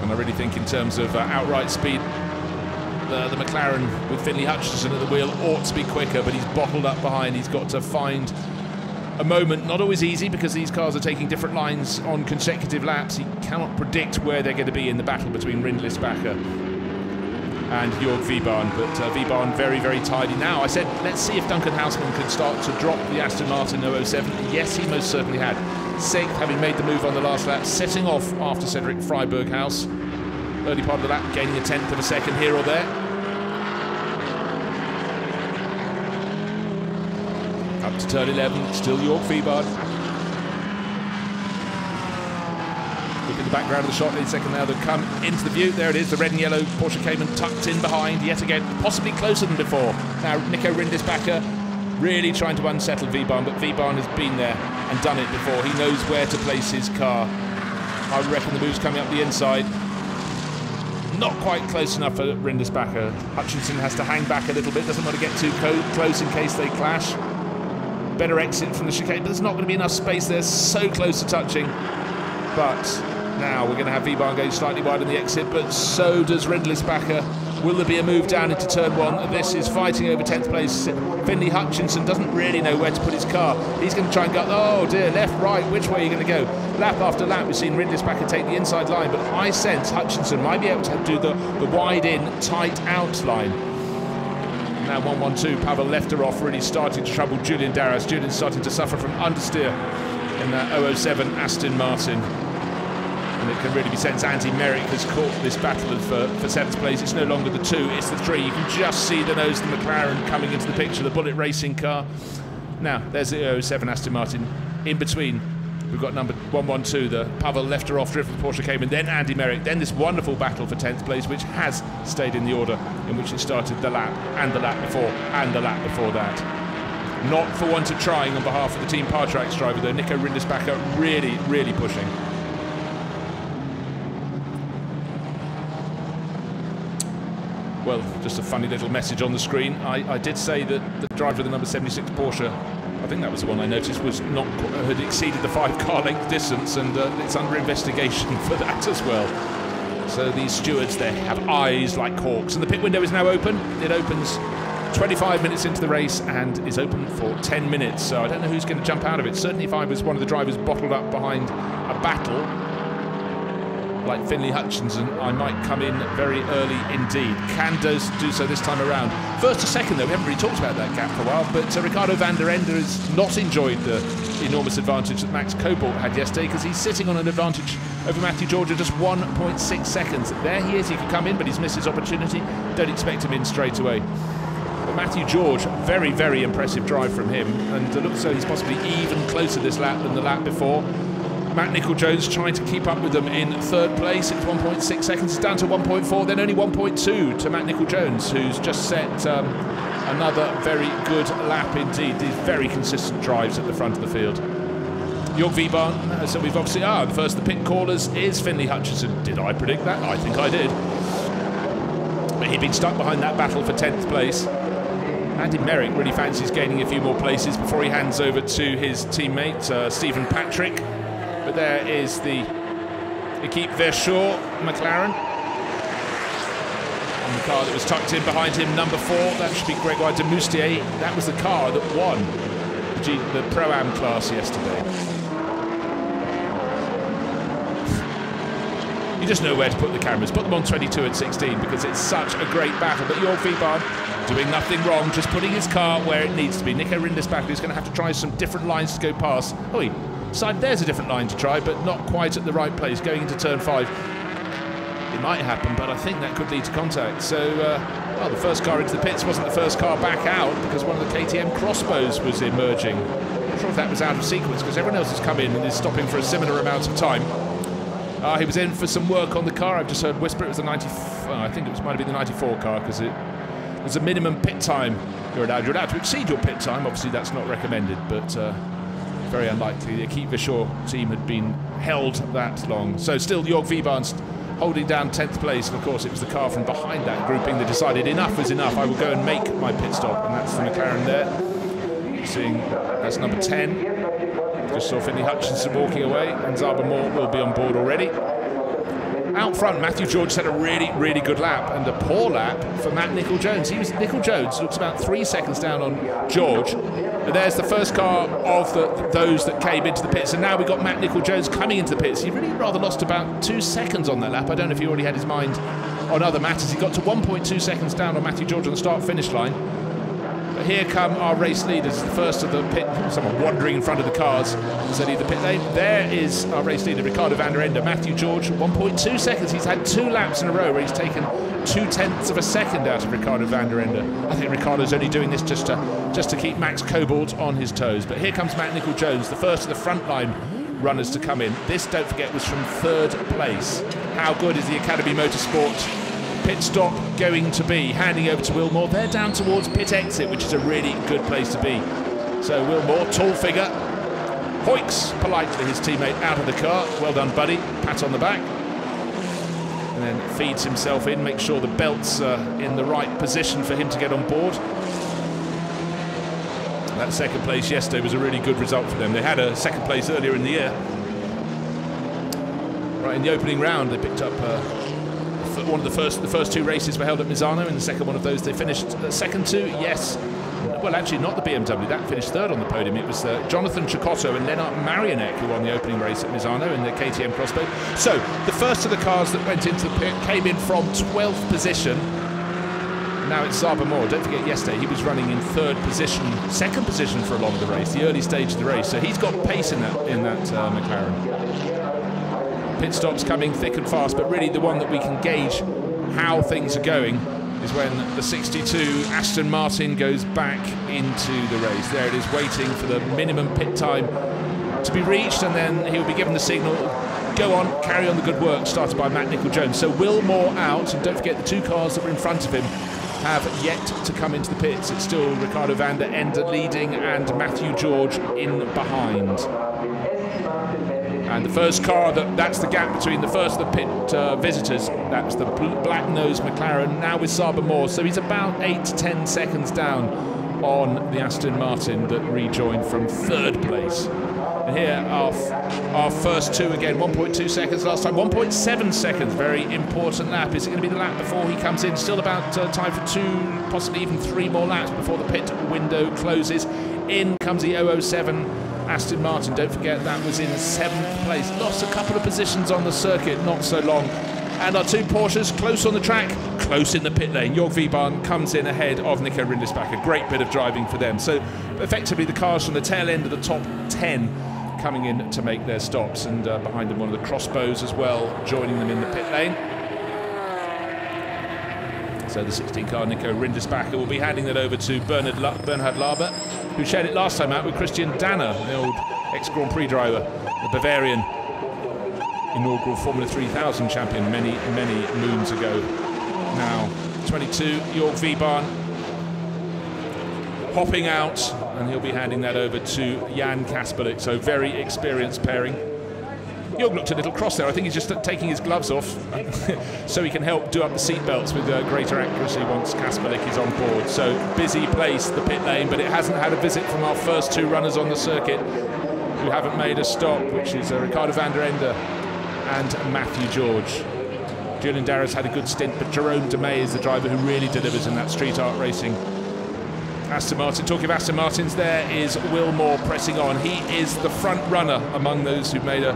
And I really think in terms of outright speed, the McLaren with Finley Hutchinson at the wheel ought to be quicker, but he's bottled up behind. He's got to find a moment, not always easy because these cars are taking different lines on consecutive laps. He cannot predict where they're going to be in the battle between Rindlisbacher and Jörg Wiebahn, but Wiebahn very tidy now. I said, let's see if Duncan Houseman can start to drop the Aston Martin 007. Yes, he most certainly had. 6th, having made the move on the last lap, setting off after Cedric Freiberghaus. Early part of the lap, gaining a 1/10 of a second here or there. Up to turn 11, still Jörg Wiebahn. Look at the background of the shot, any second now they've come into the view. There it is, the red and yellow Porsche Cayman tucked in behind, yet again, possibly closer than before. Now Nico Rindlisbacher really trying to unsettle Wiebahn, but Wiebahn has been there and done it before. He knows where to place his car. I reckon the move's coming up the inside. Not quite close enough for Rindlisbacher. Hutchinson has to hang back a little bit, doesn't want to get too close in case they clash. Better exit from the chicane, but there's not going to be enough space there, so close to touching. But now we're going to have Wiebahn going slightly wide on the exit, but so does Rindlisbacher. Will there be a move down into turn 1? This is fighting over 10th place. Finley Hutchinson doesn't really know where to put his car. He's going to try and go, oh dear, left, right, which way are you going to go? Lap after lap, we've seen Rindlisbacher take the inside line, but I sense Hutchinson might be able to do the wide in, tight out line. Now 1-1-2, Pavel left her off, really starting to trouble Julian Darras. Julian's starting to suffer from understeer in that 007 Aston Martin. And it can really be sense Andy Merrick has caught this battle for 7th place. It's no longer the 2, it's the 3. You can just see the nose of the McLaren coming into the picture, the Bullet Racing car. Now, there's the 007 Aston Martin. In between, we've got number 1-1-2, the Pavel left her off, driven Porsche came in, then Andy Merrick, then this wonderful battle for 10th place, which has stayed in the order in which it started the lap, and the lap before, and the lap before that. Not for want of trying on behalf of the Team Partrax driver, though. Nico Rindlisbacher really, really pushing. Well, just a funny little message on the screen. I did say that the driver of the number 76 Porsche, I think that was the one I noticed, had exceeded the 5-car length distance, and it's under investigation for that as well. So these stewards, they have eyes like hawks. And the pit window is now open. It opens 25 minutes into the race and is open for 10 minutes. So I don't know who's going to jump out of it. Certainly if I was one of the drivers bottled up behind a battle like Finley Hutchinson, I might come in very early indeed. Can do so this time around. First to second, though, we haven't really talked about that gap for a while, but Ricardo van der Ende has not enjoyed the enormous advantage that Max Cobalt had yesterday, because he's sitting on an advantage over Matthew George of just 1.6 seconds. There he is, he could come in, but he's missed his opportunity. Don't expect him in straight away. But Matthew George, very, very impressive drive from him, and it looks as though he's possibly even closer this lap than the lap before. Matt Nicol-Jones trying to keep up with them in 3rd place. It's 1.6 seconds. It's down to 1.4, then only 1.2 to Matt Nicol-Jones, who's just set another very good lap indeed. These very consistent drives at the front of the field. Jörg Wiebahn, so we've obviously, the first of the pit callers is Finley Hutchinson. Did I predict that? I think I did. But he'd been stuck behind that battle for 10th place. Andy Merrick really fancies gaining a few more places before he hands over to his teammate, Stephen Patrick. But there is the Equipe Verschoor McLaren. And the car that was tucked in behind him, number 4, that should be Gregoire de Moustier. That was the car that won the Pro-Am class yesterday. You just know where to put the cameras. Put them on 22 and 16 because it's such a great battle. But Jörg Wiebahn doing nothing wrong, just putting his car where it needs to be. Nico Rindlisbacher is going to have to try some different lines to go past. Oh, he decided there's a different line to try, but not quite at the right place, going into turn 5. It might happen, but I think that could lead to contact. So, well, the first car into the pits wasn't the first car back out because one of the KTM crossbows was emerging. I'm not sure if that was out of sequence because everyone else has come in and is stopping for a similar amount of time. He was in for some work on the car. I've just heard whisper it was the 90. I think it might have been the 94 car because there's a minimum pit time you're allowed. You're allowed to exceed your pit time. Obviously, that's not recommended, but very unlikely. The Equipe Verschoor team had been held that long. So still Jörg Wiebahn holding down 10th place, and of course it was the car from behind that grouping that decided enough was enough. I will go and make my pit stop, and that's the McLaren there. Seeing that's number 10. Just saw Finley Hutchinson walking away, and Zaba Moore will be on board already. Out front, Matthew George had a really, really good lap, and a poor lap for Matt Nicol-Jones. Nicol-Jones looks about 3 seconds down on George. And there's the first car of those that came into the pits, and now we've got Matt Nicol-Jones coming into the pits. He really rather lost about 2 seconds on that lap. I don't know if he already had his mind on other matters. He got to 1.2 seconds down on Matthew George on the start-finish line. But here come our race leaders, the first of the pit, someone wandering in front of the cars, so lead the pit lane. There is our race leader, Ricardo van der Ende. Matthew George, 1.2 seconds. He's had 2 laps in a row where he's taken 0.2 of a second out of Ricardo van der Ende. I think Ricardo's only doing this just to keep Max Cobalt on his toes. But here comes Matt Nicol-Jones, the first of the frontline runners to come in. This, don't forget, was from 3rd place. How good is the Academy Motorsport pit stop going to be? Handing over to Will Moore. They're down towards pit exit, which is a really good place to be. So Will Moore, tall figure, hoiks politely his teammate out of the car. Well done, buddy. Pat on the back. And then feeds himself in, makes sure the belt's in the right position for him to get on board. That second place yesterday was a really good result for them. They had a second place earlier in the year. Right in the opening round, they picked up one of the first two races were held at Misano. In the second one of those, they finished second to, yes. Well, actually, not the BMW. That finished third on the podium. It was Jonathan Chicotto and Lennart Marianek who won the opening race at Misano in the KTM Crossbow. So, the first of the cars that went into the pit came in from 12th position. Now it's Saba Moore. Don't forget, yesterday he was running in second position for a lot of the race, the early stage of the race. So he's got pace in that McLaren. Pit stops coming thick and fast, but really the one that we can gauge how things are going is when the 62 Aston Martin goes back into the race. There it is, waiting for the minimum pit time to be reached, and then he'll be given the signal, go on, carry on the good work started by Matt Nicol-Jones. So Will Moore out, and don't forget the two cars that were in front of him have yet to come into the pits. It's still Ricardo van der Ende leading and Matthew George in behind. And the first car, that's the gap between the first of the pit visitors. That's the black nose McLaren, now with Saba Moore. So he's about 8 to 10 seconds down on the Aston Martin that rejoined from third place. And here our first two again, 1.2 seconds last time, 1.7 seconds, very important lap. Is it going to be the lap before he comes in? Still about time for 2, possibly even 3 more laps before the pit window closes. In comes the 007 Aston Martin. Don't forget that was in 7th place. Lost a couple of positions on the circuit, not so long. And our two Porsches close on the track, close in the pit lane. Jörg Wiebahn comes in ahead of Nico Rindisbach. A great bit of driving for them. So effectively the cars from the tail end of the top 10 coming in to make their stops, and behind them one of the Crossbows as well, joining them in the pit lane. So the 16 car Nico Rindisbach will be handing that over to Bernhard Laber, who shared it last time out with Christian Danner, the old ex-Grand Prix driver, the Bavarian inaugural Formula 3000 champion many moons ago. Now 22, Jörg Wiebahn hopping out, and he'll be handing that over to Jan Kasperlik. So very experienced pairing. Jörg looked a little cross there. I think he's just taking his gloves off so he can help do up the seat belts with greater accuracy once Kasperlik is on board. So busy place, the pit lane, but it hasn't had a visit from our first two runners on the circuit who haven't made a stop, which is Ricardo van der Ende and Matthew George. Julian Darrow's had a good stint, but Jerome Demey is the driver who really delivers in that street art racing. Aston Martin, talking of Aston Martins, there is Will Moore pressing on. He is the front runner among those who've made a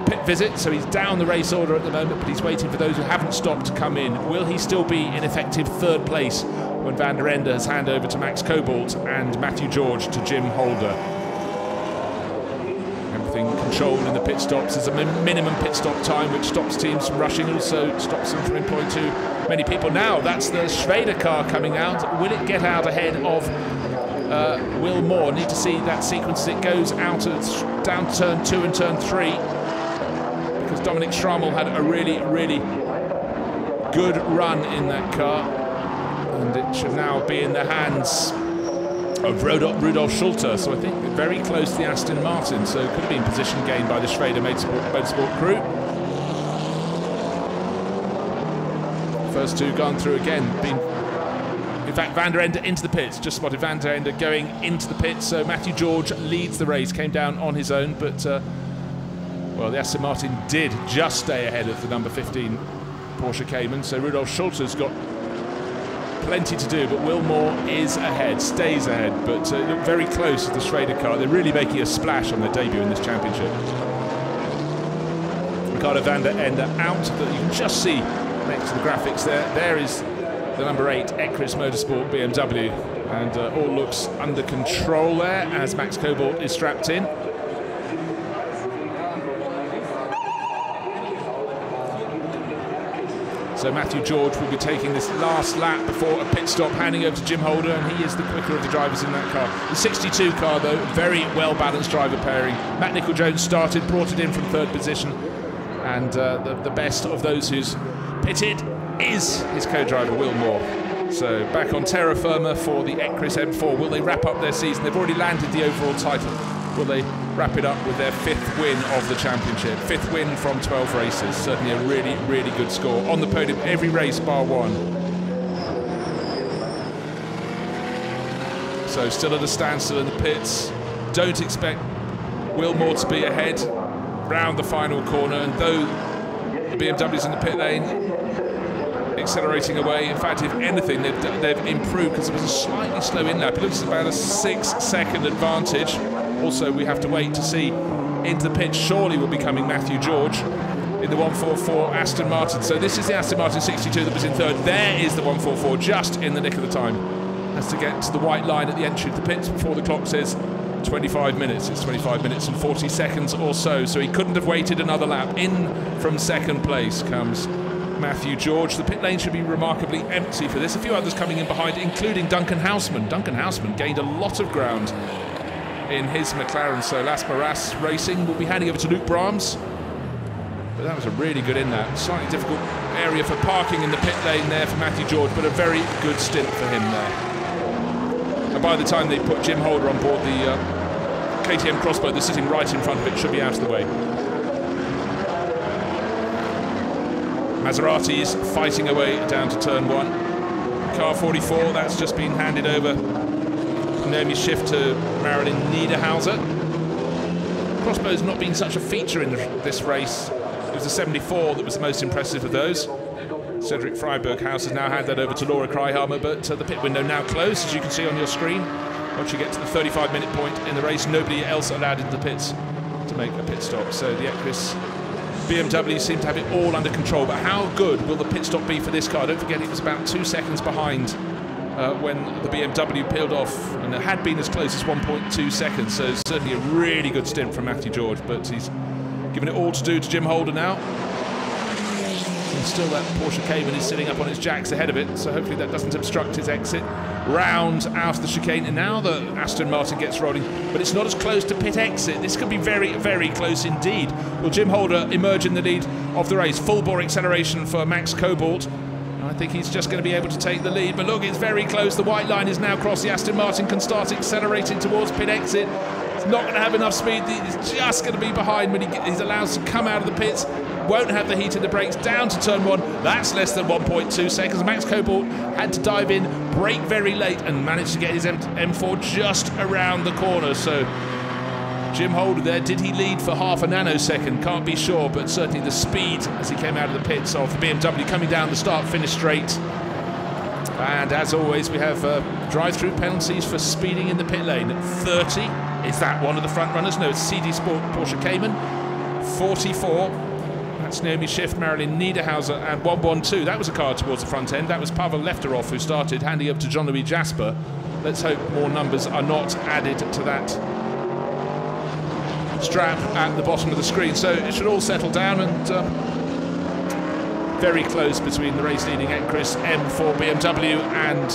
pit visit, so he's down the race order at the moment, but he's waiting for those who haven't stopped to come in. Will he still be in effective third place when van der Ende has handed over to Max Cobalt and Matthew George to Jim Holder? Everything controlled in the pit stops. There's a minimum pit stop time which stops teams from rushing, also stops them from employing too many people. Now that's the Schrader car coming out. Will it get out ahead of Will Moore? Need to see that sequence as it goes out down turn 2 and turn 3, because Dominic Schrammel had a really good run in that car, and it should now be in the hands of Rudolf Schulte. So I think very close to the Aston Martin, so it could have been position gained by the Schrader Motorsport Group. First two gone through again. In fact, van der Ende into the pits. Just spotted van der Ende going into the pits. So Matthew George leads the race. Came down on his own, but well, the Aston Martin did just stay ahead of the number 15 Porsche Cayman. So Rudolf Schulte's got plenty to do, but Will Moore is ahead, stays ahead, but look very close to the Schrader car. They're really making a splash on their debut in this championship. Ricardo van der Ende out, that you can just see next to the graphics there. There is the number 8 Ecris Motorsport BMW, and all looks under control there as Max Cobalt is strapped in. So Matthew George will be taking this last lap before a pit stop, handing over to Jim Holder, and he is the quicker of the drivers in that car. The 62 car, though, very well-balanced driver pairing. Matt Nicol-Jones started, brought it in from third position, and the best of those who's pitted is his co-driver, Will Moore. So back on terra firma for the Ecris M4. Will they wrap up their season? They've already landed the overall title. will they wrap it up with their 5th win of the championship. 5th win from 12 races. Certainly a really, really good score. On the podium every race bar one. So still at a standstill in the pits. Don't expect Wilmore to be ahead round the final corner, and though the BMW's in the pit lane accelerating away, in fact if anything they've improved, because it was a slightly slow in-lap. It looks about a 6-second advantage. Also we have to wait to see into the pit. Surely will be coming Matthew George in the 144 Aston Martin. So this is the Aston Martin 62 that was in 3rd. There is the 144 just in the nick of the time. Has to get to the white line at the entry of the pits before the clock says 25 minutes. It's 25 minutes and 40 seconds or so. So he couldn't have waited another lap. In from 2nd place comes Matthew George. The pit lane should be remarkably empty for this. A few others coming in behind, including Duncan Houseman. Duncan Houseman gained a lot of ground in his McLaren. So Las Maras Racing will be handing over to Luke Brahms. But that was a really good in-lap. Slightly difficult area for parking in the pit lane there for Matthew George, but a very good stint for him there. And by the time they put Jim Holder on board the KTM Crossbow, they're sitting right in front of it, should be out of the way. Maserati's fighting away down to turn 1. Car 44, that's just been handed over. Naomi Schiff to Marilyn Niederhauser. Crossbow's not been such a feature in this race. It was the 74 that was the most impressive of those. Cedric Freiberghaus has now handed that over to Laura Kreihammer, but the pit window now closed, as you can see on your screen. Once you get to the 35-minute point in the race, nobody else allowed into the pits to make a pit stop. So the Equus BMW seem to have it all under control. But how good will the pit stop be for this car? Don't forget it was about 2 seconds behind when the BMW peeled off, and it had been as close as 1.2 seconds. So it's certainly a really good stint from Matthew George, but he's given it all to do to Jim Holder now. And still that Porsche Cayman is sitting up on its jacks ahead of it, so hopefully that doesn't obstruct his exit. Round out of the chicane, and now the Aston Martin gets rolling, but it's not as close to pit exit. This could be very, very close indeed. Will Jim Holder emerge in the lead of the race? Full bore acceleration for Max Cobalt. I think he's just going to be able to take the lead, but look, it's very close. The white line is now crossed. The Aston Martin can start accelerating towards pit exit. It's not going to have enough speed. He's just going to be behind when he's allowed to come out of the pits. Won't have the heat of the brakes. Down to turn 1. That's less than 1.2 seconds. Max Cobalt had to dive in, brake very late, and managed to get his M4 just around the corner. So Jim Holder there, did he lead for half a nanosecond? Can't be sure, but certainly the speed as he came out of the pits of the BMW coming down the start, finish straight. And as always, we have drive-through penalties for speeding in the pit lane. 30, is that one of the front runners? No, it's CD Sport Porsche Cayman. 44, that's Naomi Schiff, Marilyn Niederhauser, and 112. That was a car towards the front end. That was Pavel Lefterov who started, handing up to Jean-Louis Jasper. Let's hope more numbers are not added to that strap at the bottom of the screen. So it should all settle down, and very close between the race-leading Equus M4 BMW and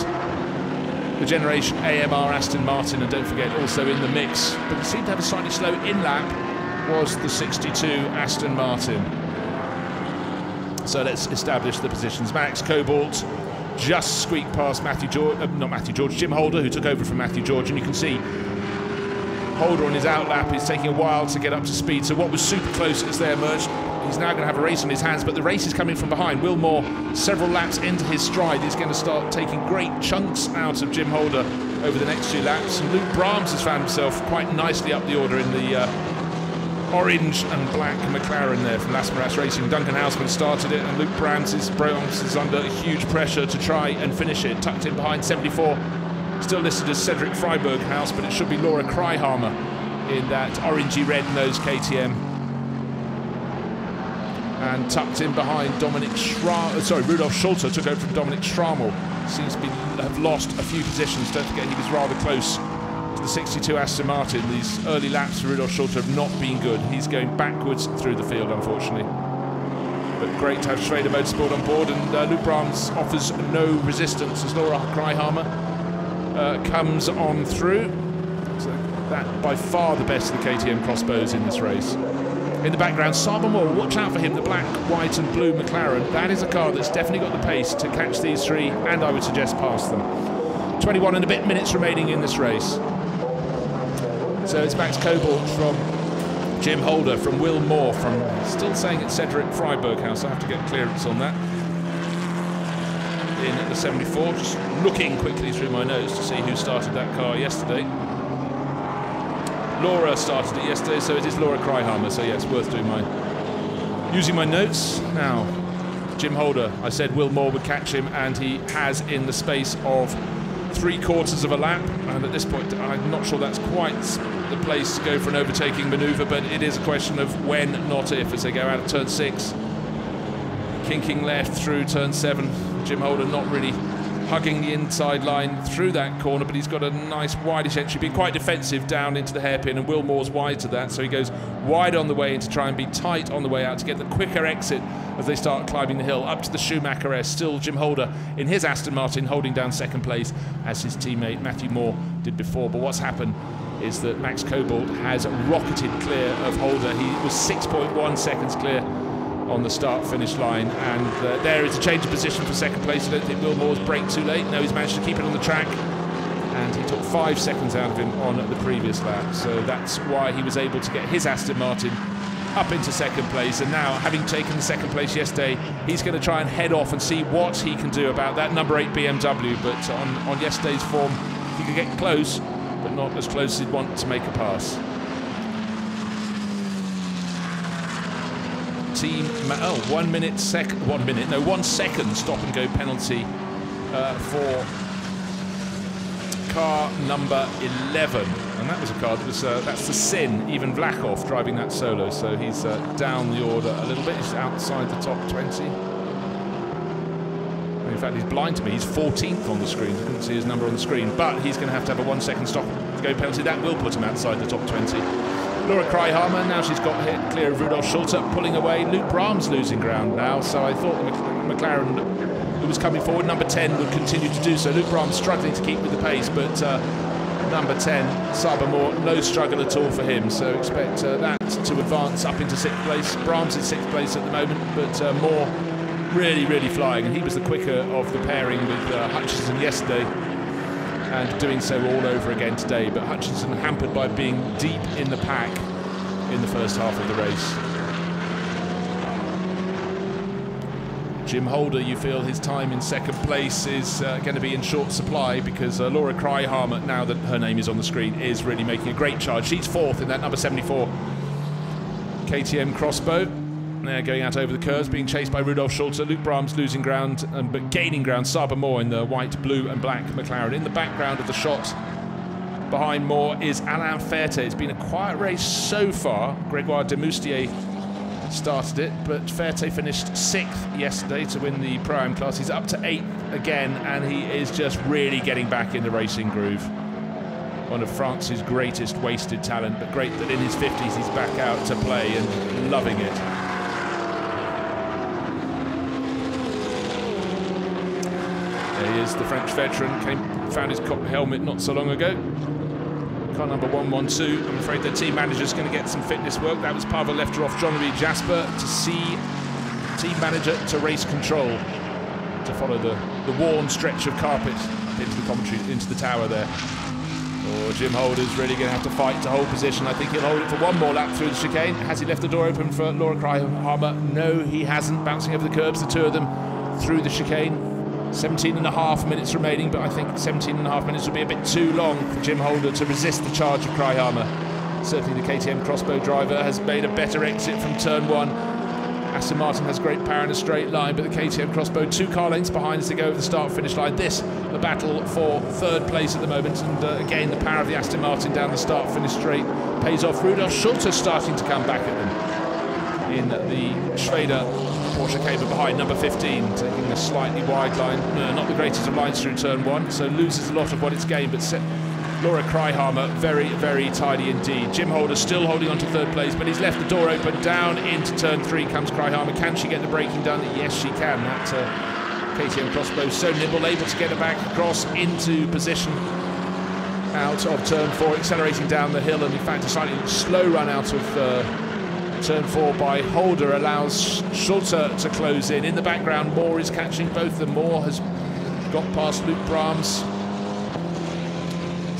the Generation AMR Aston Martin. And don't forget, also in the mix, but it seemed to have a slightly slow in-lap, was the 62 Aston Martin. So let's establish the positions. Max Cobalt just squeaked past Jim Holder, who took over from Matthew George, and you can see Holder on his outlap is taking a while to get up to speed. So what was super close as they emerged, he's now going to have a race on his hands, but the race is coming from behind. Wilmore, several laps into his stride, is going to start taking great chunks out of Jim Holder over the next 2 laps. And Luke Brahms has found himself quite nicely up the order in the orange and black McLaren there from Las Maras Racing. Duncan Houseman started it, and Luke Brahms is under huge pressure to try and finish it. Tucked in behind 74. Still listed as Cedric Freiberghaus, but it should be Laura Kreihammer in that orangey red nose KTM. And tucked in behind Rudolf Schulter took over from Dominic Schrammel. Seems to have lost a few positions. Don't forget he was rather close to the 62 Aston Martin. These early laps for Rudolf Schulter have not been good. He's going backwards through the field, unfortunately. But great to have Schrader Motorsport on board, and Luke Brahms offers no resistance as Laura Kreihammer comes on through. So that by far the best of the KTM crossbows in this race. In the background, Saba Moore, watch out for him, the black, white and blue McLaren. That is a car that's definitely got the pace to catch these 3, and I would suggest pass them. 21 and a bit minutes remaining in this race. So it's Max Cobalt from Jim Holder, from Will Moore, from still saying it's Cedric Freiberg House. I have to get clearance on that. In at the 74, just looking quickly through my notes to see who started that car yesterday. Laura started it yesterday, so it is Laura Kryhammer. So yeah, it's worth using my notes. Now, Jim Holder, I said Will Moore would catch him, and he has in the space of 3/4 of a lap. And at this point, I'm not sure that's quite the place to go for an overtaking manoeuvre, but it is a question of when, not if, as they go out of turn 6. Kinking left through turn 7. Jim Holder not really hugging the inside line through that corner, but he's got a nice wideish entry, being quite defensive down into the hairpin, and Will Moore's wide to that, so he goes wide on the way in to try and be tight on the way out to get the quicker exit as they start climbing the hill up to the Schumacher-esque. Still Jim Holder in his Aston Martin holding down second place as his teammate Matthew Moore did before. But what's happened is that Max Cobalt has rocketed clear of Holder. He was 6.1 seconds clear on the start-finish line, and there is a change of position for second place. I don't think Will Moore's braked too late. No, he's managed to keep it on the track, and he took 5 seconds out of him on the previous lap, so that's why he was able to get his Aston Martin up into second place. And now, having taken the second place yesterday, he's going to try and head off and see what he can do about that number 8 BMW, but on yesterday's form he could get close, but not as close as he'd want to make a pass. Team, 1 second stop and go penalty for car number 11, and that was a car that was that's the Sin, Ivan Vlachov driving that solo, so he's down the order a little bit. He's outside the top 20. In fact, he's blind to me. He's 14th on the screen. I couldn't see his number on the screen, but he's going to have a 1 second stop to go penalty. That will put him outside the top 20. Laura Kryhammer, now she's got hit clear of Rudolf Schulte, pulling away. Luke Brahms losing ground now, so I thought the McLaren who was coming forward, number 10, would continue to do so. Luke Brahms struggling to keep with the pace, but number 10, Saba Moore, no struggle at all for him, so expect that to advance up into 6th place. Brahms in 6th place at the moment, but Moore really, really flying, and he was the quicker of the pairing with Hutchinson yesterday, and doing so all over again today. But Hutchinson hampered by being deep in the pack in the first half of the race. Jim Holder, you feel his time in second place is going to be in short supply, because Laura Kryhammer, now that her name is on the screen, is really making a great charge. She's 4th in that number 74 KTM Crossbow. They're going out over the curves, being chased by Rudolf Schulte. Luke Brahms losing ground, but gaining ground. Saba Moore in the white, blue and black McLaren. In the background of the shot behind Moore is Alain Ferte. It's been a quiet race so far. Gregoire Demoustier started it, but Ferte finished 6th yesterday to win the Pro-Am class. He's up to 8th again, and he is just really getting back in the racing groove. One of France's greatest wasted talent, but great that in his 50s he's back out to play and loving it. There he is, the French veteran, found his helmet not so long ago. Car number 112. I'm afraid the team manager's going to get some fitness work. That was Pavel Lefteroff, Jean-Louis Jasper to see team manager to race control to follow the worn stretch of carpet up into the commentary, into the tower there. Oh, Jim Holder's really going to have to fight to hold position. I think he'll hold it for one more lap through the chicane. Has he left the door open for Laura Kryhammer? No, he hasn't. Bouncing over the curbs, the two of them through the chicane. 17.5 minutes remaining, but I think 17.5 minutes will be a bit too long for Jim Holder to resist the charge of Kryhammer. Certainly the KTM Crossbow driver has made a better exit from turn 1. Aston Martin has great power in a straight line, but the KTM Crossbow 2 car lengths behind as they go over the start-finish line. This, the battle for 3rd place at the moment, and again the power of the Aston Martin down the start-finish straight pays off. Rudolf Schulte starting to come back at them in the Schrader Porsche Cayman behind, number 15, taking a slightly wide line. Not the greatest of lines through turn 1, so loses a lot of what it's gained, but Laura Kryhammer very, very tidy indeed. Jim Holder still holding on to 3rd place, but he's left the door open. Down into turn 3 comes Kryhammer. Can she get the braking done? Yes, she can. That KTM Crossbow so nimble, able to get her back across into position out of turn 4, accelerating down the hill, and in fact a slightly slow run out of turn 4 by Holder allows Schulte to close in. In the background, Moore is catching both of them. Moore has got past Luke Brahms,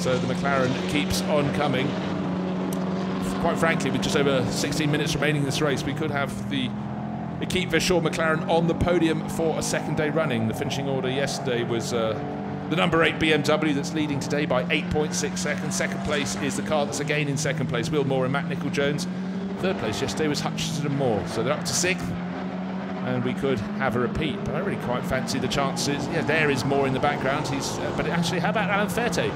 so the McLaren keeps on coming. quite frankly, with just over 16 minutes remaining in this race, we could have the Equipe Vauxhall McLaren on the podium for a second day running. The finishing order yesterday was the number 8 BMW that's leading today by 8.6 seconds. Second place is the car that's again in second place, Will Moore and Matt Nicol-Jones. Third place yesterday was Hutchinson and Moore, so they're up to 6th, and we could have a repeat. But I really quite fancy the chances. Yeah, there is Moore in the background. But actually, how about Alan Ferte?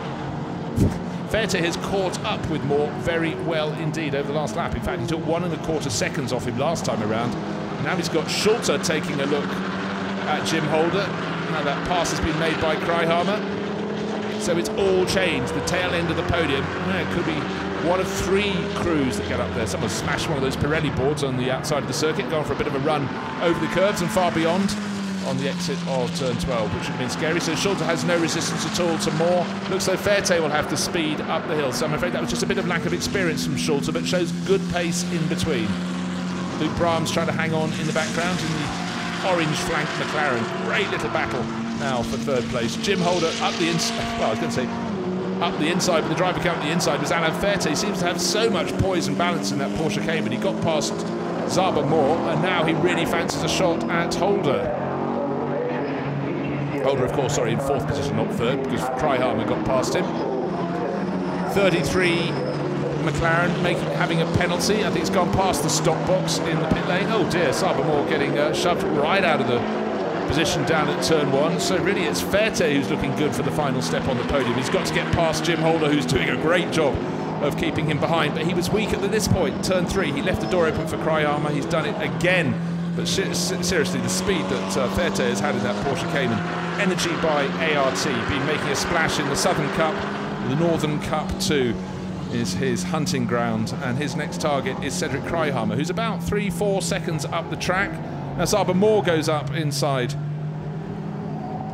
Ferte has caught up with Moore very well indeed over the last lap. In fact, he took 1.25 seconds off him last time around. Now he's got Schulter taking a look at Jim Holder. Now that pass has been made by Kreihammer. So it's all changed. The tail end of the podium. It could be one of 3 crews that get up there. Someone smashed one of those Pirelli boards on the outside of the circuit, going for a bit of a run over the curves and far beyond on the exit of turn 12, which would have been scary. So Schulter has no resistance at all to Moore. Looks like Ferte will have to speed up the hill. So I'm afraid that was just a bit of lack of experience from Schulter, but shows good pace in between. Luke Brahms trying to hang on in the background in the orange flank McLaren. Great little battle now for third place. Jim Holder up the inside. Well, I was going to say up the inside, but the driver coming up the inside was Alan Ferte. He seems to have so much poise and balance in that Porsche Cayman. He got past Zaba Moore, and now he really fancies a shot at Holder. Holder, of course, sorry, in 4th position, not 3rd, because Kreihammer got past him. 33 McLaren having a penalty. I think it's gone past the stop box in the pit lane. Oh dear, Zaba Moore getting shoved right out of the position down at turn 1. So really it's Ferte who's looking good for the final step on the podium. He's got to get past Jim Holder, who's doing a great job of keeping him behind, but he was weak at this point. Turn 3, he left the door open for Kreihammer. He's done it again. But seriously, the speed that Ferte has had in that Porsche Cayman. Energy by ART, been making a splash in the Southern Cup. The Northern Cup too is his hunting ground, and his next target is Cedric Kreihammer, who's about 3-4 seconds up the track. Now Zaba Moore goes up inside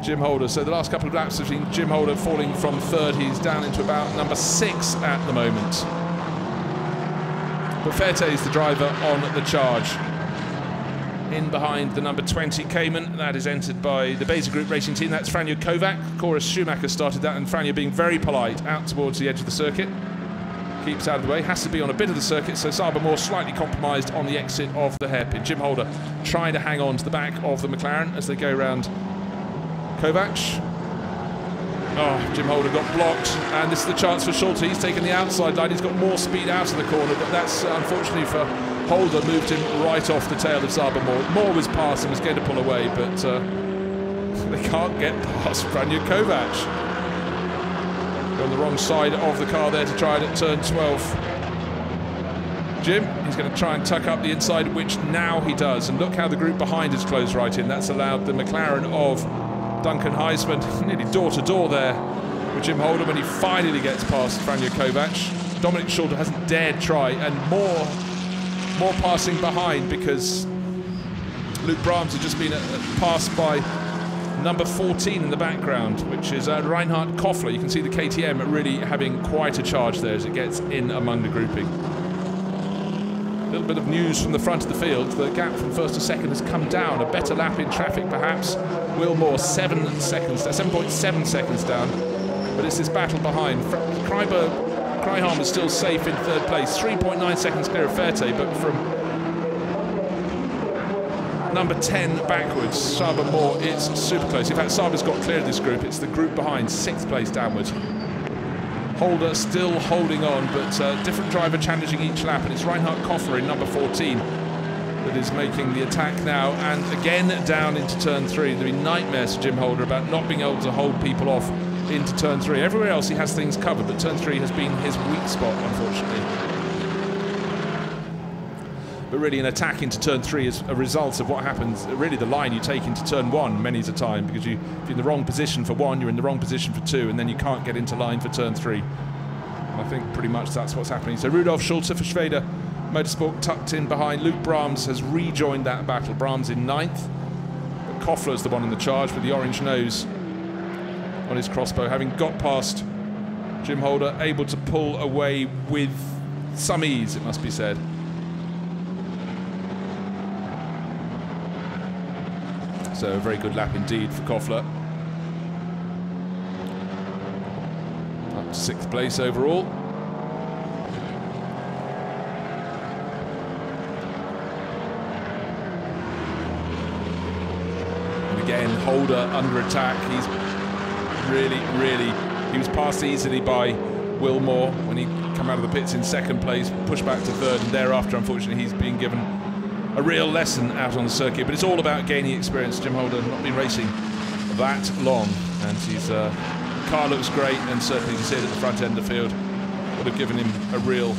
Jim Holder, so the last couple of laps have seen Jim Holder falling from 3rd. He's down into about number 6 at the moment. But Ferte is the driver on the charge. In behind the number 20 Cayman, that is entered by the Beza Group racing team. That's Franjo Kovac. Chorus Schumacher started that, and Franjo being very polite out towards the edge of the circuit. Keeps out of the way, has to be on a bit of the circuit, so Zaba Moore slightly compromised on the exit of the hairpin. Jim Holder trying to hang on to the back of the McLaren as they go around Kovac. Oh, Jim Holder got blocked, and this is the chance for Schulte. He's taken the outside line, he's got more speed out of the corner, but that's unfortunately for Holder, moved him right off the tail of Zaba Moore. Moore was past and was going to pull away, but they can't get past Franjo Kovac. On the wrong side of the car there to try it at turn 12. Jim, he's going to try and tuck up the inside, which now he does. And look how the group behind has closed right in. That's allowed the McLaren of Duncan Heisman nearly door to door there with Jim Holder when he finally gets past Franjo Kovac. Dominic Schulte hasn't dared try, and more passing behind because Luke Brahms has just been passed by number 14 in the background, which is Reinhard Koffler. You can see the KTM really having quite a charge there as it gets in among the grouping. A little bit of news from the front of the field. The gap from 1st to 2nd has come down. A better lap in traffic, perhaps. Will Moore 7.7 seconds down. But it's this battle behind. Kreihammer is still safe in 3rd place. 3.9 seconds clear of Ferte, but from number 10 backwards, Zaba Moore, it's super close. In fact, Saba's got clear of this group. It's the group behind, 6th place downwards. Holder still holding on, but different driver challenging each lap, and it's Reinhard Koffler in number 14 that is making the attack now, and again down into turn 3. There'll be nightmares for Jim Holder about not being able to hold people off into turn 3. Everywhere else he has things covered, but turn 3 has been his weak spot, unfortunately. But really an attack into turn 3 is a result of what happens, really the line you take into turn 1 many a time, because if you're in the wrong position for 1, you're in the wrong position for 2, and then you can't get into line for turn 3. And I think pretty much that's what's happening. So Rudolf Schulte for Schwede Motorsport tucked in behind. Luke Brahms has rejoined that battle. Brahms in 9th, but Koffler's the one in the charge with the orange nose on his crossbow, having got past Jim Holder, able to pull away with some ease, it must be said. So a very good lap indeed for Koffler. Up to 6th place overall. Again, Holder under attack. He's really, he was passed easily by Will Moore when he came out of the pits in second place, pushed back to third, and thereafter, unfortunately, he's been given a real lesson out on the circuit. But it's all about gaining experience. Jim Holder not been racing that long, and his car looks great, and certainly you can see it at the front end of the field. Would have given him a real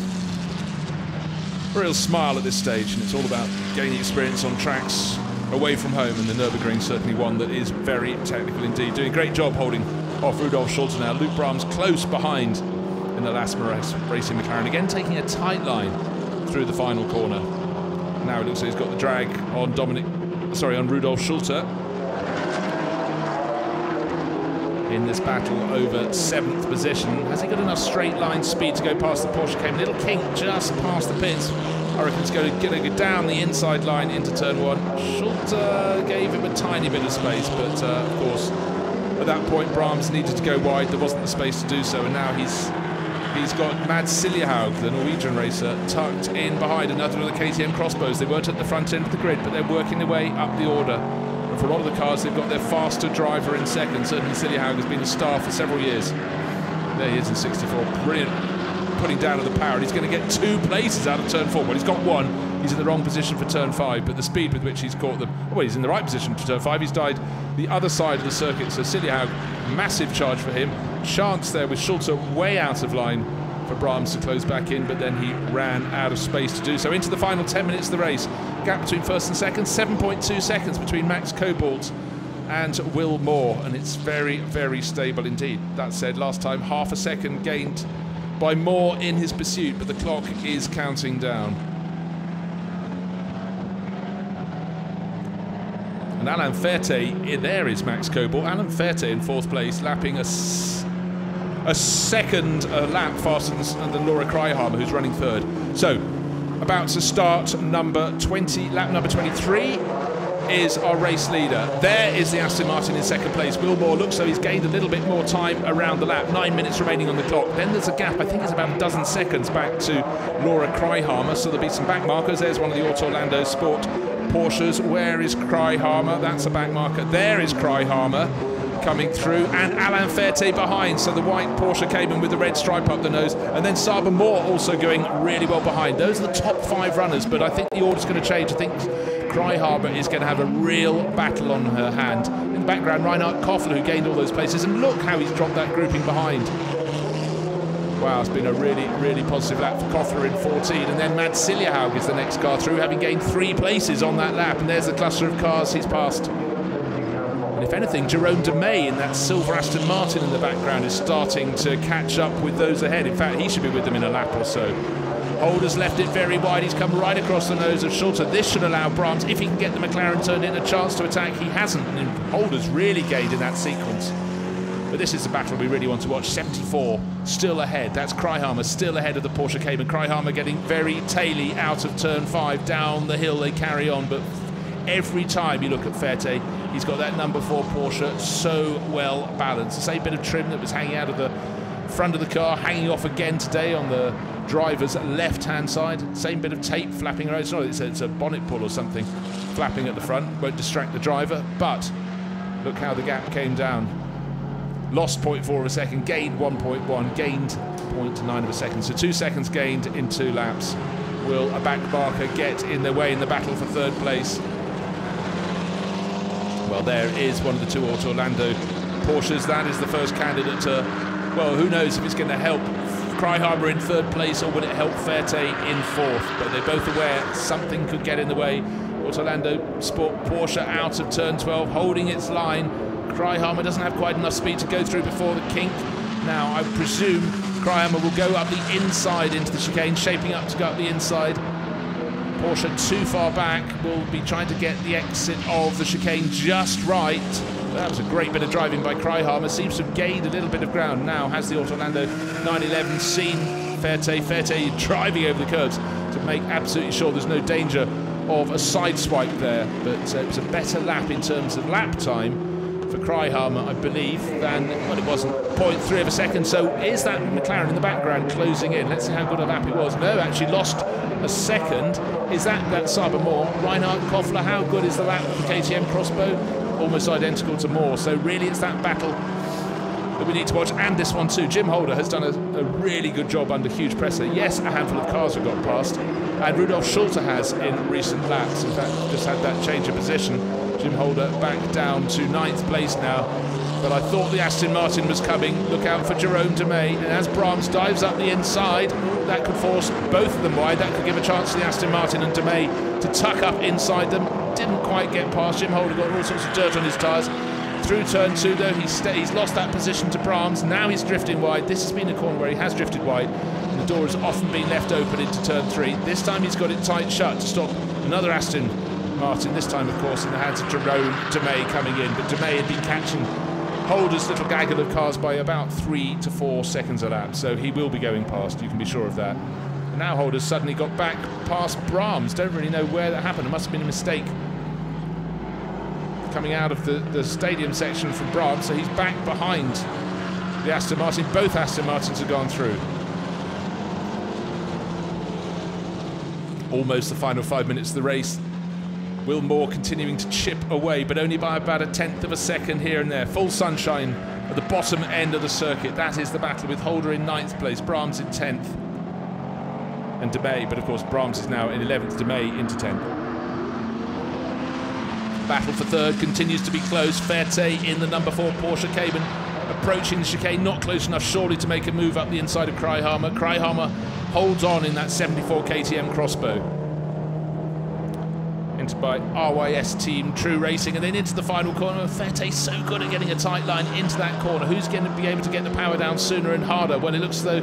smile at this stage, and it's all about gaining experience on tracks away from home, and the Nürburgring certainly one that is very technical indeed. Doing a great job holding off Rudolf Schulze now. Luke Brahms close behind in the last racing McLaren, again taking a tight line through the final corner. Now it looks like he's got the drag on on Rudolf Schulze in this battle over 7th position. Has he got enough straight line speed to go past the Porsche Cayman? Little kink just past the pits. I reckon it's going to go down the inside line into turn 1. Schulze gave him a tiny bit of space, but of course at that point Brahms needed to go wide. There wasn't the space to do so, and now he's got Mads Siljehaug, the Norwegian racer, tucked in behind another of the KTM crossbows. They weren't at the front end of the grid, but they're working their way up the order. And for a lot of the cars, they've got their faster driver in second. Certainly Siljehaug has been a star for several years. There he is in 64. Brilliant putting down of the power. He's going to get 2 places out of turn 4. Well, he's got 1. He's in the wrong position for turn 5, but the speed with which he's caught them... Well, he's in the right position for turn 5. He's died the other side of the circuit. So Siljehaug, massive charge for him. Chance there with Schulze way out of line for Brahms to close back in, but then he ran out of space to do so. Into the final 10 minutes of the race. Gap between first and second, 7.2 seconds between Max Cobalt and Will Moore, and it's very, very stable indeed. That said, last time half a second gained by Moore in his pursuit, but the clock is counting down. And Alain Ferte, there is Max Cobalt. Alain Ferte in 4th place, lapping a second lap faster than Laura Kreiheimer, who's running 3rd. So, about to start number 20, lap number 23 is our race leader. There is the Aston Martin in 2nd place. Will Moore looks so he's gained a little bit more time around the lap. 9 minutes remaining on the clock. Then there's a gap, I think it's about a dozen seconds back to Laura Kreiheimer, so there'll be some back markers. There's one of the Auto Orlando Sport Porsches. Where is Kreiheimer? That's a back marker. There is Kreiheimer coming through, and Alain Ferte behind, so the white Porsche Cayman with the red stripe up the nose, and then Saba Moore also going really well behind. Those are the top 5 runners, but I think the order's going to change. I think Kreiheimer is going to have a real battle on her hand. In the background, Reinhard Koffler, who gained all those places, and look how he's dropped that grouping behind. Wow, it's been a really, really positive lap for Koffler in 14, and then Mads Siljehaug is the next car through, having gained 3 places on that lap, and there's the cluster of cars he's passed. And if anything, Jerome de May in that silver Aston Martin in the background is starting to catch up with those ahead. In fact, he should be with them in a lap or so. Holder's left it very wide. He's come right across the nose of Schulze. This should allow Brahms, if he can get the McLaren turned in, a chance to attack. He hasn't, and Holder's really gained in that sequence. But this is the battle we really want to watch. 74 still ahead. That's Kreiheimer still ahead of the Porsche Cayman. Kreiheimer getting very taily out of turn 5. Down the hill they carry on, but every time you look at Ferte, he's got that number 4 Porsche so well balanced. The same bit of trim that was hanging out of the front of the car, hanging off again today on the driver's left-hand side. Same bit of tape flapping around. It's a bonnet pull or something flapping at the front. Won't distract the driver, but look how the gap came down. Lost 0.4 of a second, gained 1.1, gained 0.9 of a second. So 2 seconds gained in 2 laps. Will a back marker get in their way in the battle for 3rd place? Well, there is one of the 2 Auto Orlando Porsches. That is the first candidate to, well, who knows if it's going to help Kreiheimer in 3rd place or will it help Ferte in 4th. But they're both aware something could get in the way. Auto Orlando Sport Porsche out of turn 12, holding its line. Kreiheimer doesn't have quite enough speed to go through before the kink. Now, I presume Kreiheimer will go up the inside into the chicane, shaping up to go up the inside. Porsche too far back, will be trying to get the exit of the chicane just right. That was a great bit of driving by Kreiheimer. Seems to have gained a little bit of ground. Now has the Auto Orlando 911 seen Ferte driving over the curbs to make absolutely sure there's no danger of a side swipe there. But it was a better lap in terms of lap time for Kreiheimer, I believe, than, well, it wasn't 0.3 of a second. So is that McLaren in the background closing in? Let's see how good a lap it was. No, actually lost a second. Is that Saba Moore? Reinhard Koffler, how good is the lap of the KTM crossbow? almost identical to Moore. So really it's that battle that we need to watch, and this one too. Jim Holder has done a really good job under huge pressure. Yes, a handful of cars have got past, and Rudolf Schulte has in recent laps. In fact, just had that change of position. Jim Holder back down to 9th place now. But I thought the Aston Martin was coming. Look out for Jerome de May. And as Brahms dives up the inside, that could force both of them wide. That could give a chance to the Aston Martin and de May to tuck up inside them. Didn't quite get past. Jim Holder got all sorts of dirt on his tyres. Through turn 2, though, he's lost that position to Brahms. Now he's drifting wide. This has been a corner where he has drifted wide. And the door has often been left open into turn 3. This time he's got it tight shut to stop another Aston Martin. This time, of course, in the hands of Jerome de May coming in. But de May had been catching Holder's little gaggle of cars by about 3 to 4 seconds a lap, so he will be going past, you can be sure of that. And now Holder's suddenly got back past Brahms. Don't really know where that happened. It must have been a mistake coming out of the stadium section from Brahms, so he's back behind the Aston Martin. Both Aston Martins have gone through. Almost the final 5 minutes of the race. Will Moore continuing to chip away, but only by about a 1/10 of a second here and there. Full sunshine at the bottom end of the circuit. That is the battle, with Holder in 9th place, Brahms in 10th, and de May. But of course, Brahms is now in 11th, de May into 10th. Battle for 3rd continues to be close. Verte in the number 4 Porsche Cayman, approaching the chicane, not close enough surely to make a move up the inside of Kraihammer. Kraihammer holds on in that 74 KTM crossbow. Entered by RYS team True Racing, and then into the final corner. Verte so good at getting a tight line into that corner. Who's going to be able to get the power down sooner and harder? Well, it looks as though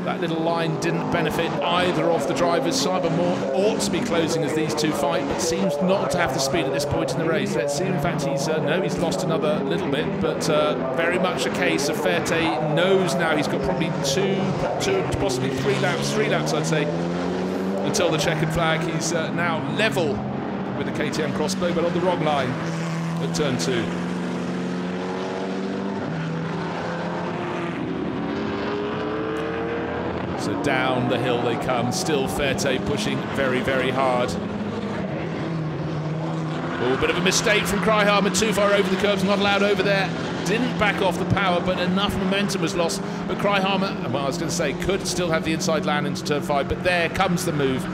that little line didn't benefit either of the drivers. Simon Moore ought to be closing as these two fight, but seems not to have the speed at this point in the race. Let's see. In fact, he's lost another little bit, but very much a case of Verte knows now he's got probably two, possibly three laps, I'd say, until the checkered flag. He's now level with the KTM crossbow, but on the wrong line at turn 2. So down the hill they come, still Verte pushing very, very hard. Oh, bit of a mistake from Kraihammer, too far over the curbs, not allowed over there. Didn't back off the power, but enough momentum was lost. But Kraihammer, well, I was going to say, could still have the inside land into turn 5, but there comes the move.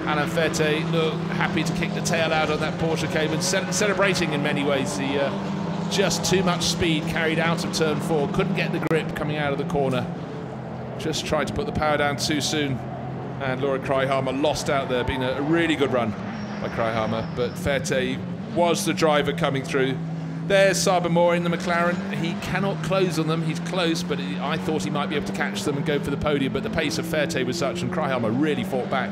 Alain Verte, look, happy to kick the tail out on that Porsche Cayman, celebrating in many ways. The just too much speed carried out of turn 4, couldn't get the grip coming out of the corner. Just tried to put the power down too soon, and Laura Kraihammer lost out there. Been a really good run by Kraihammer, but Verte was the driver coming through. There's Saba Moore in the McLaren. He cannot close on them. He's close, but I thought he might be able to catch them and go for the podium, but the pace of Verte was such, and Kraihammer really fought back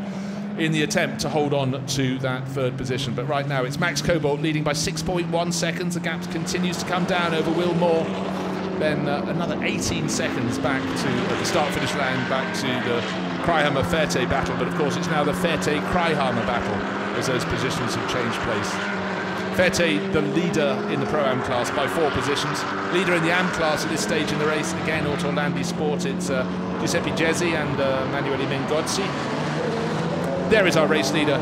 in the attempt to hold on to that 3rd position. But right now it's Max Cobalt leading by 6.1 seconds. The gap continues to come down over Will Moore. Then another 18 seconds back to the start-finish line, back to the Kraihammer-Verte battle. But of course, it's now the Verte-Kraihammer battle as those positions have changed place. Verte, the leader in the Pro-Am class by 4 positions. Leader in the Am class at this stage in the race. Again, Autolandi Sport, it's Giuseppe Gezzi and Manuele Mengozzi. There is our race leader.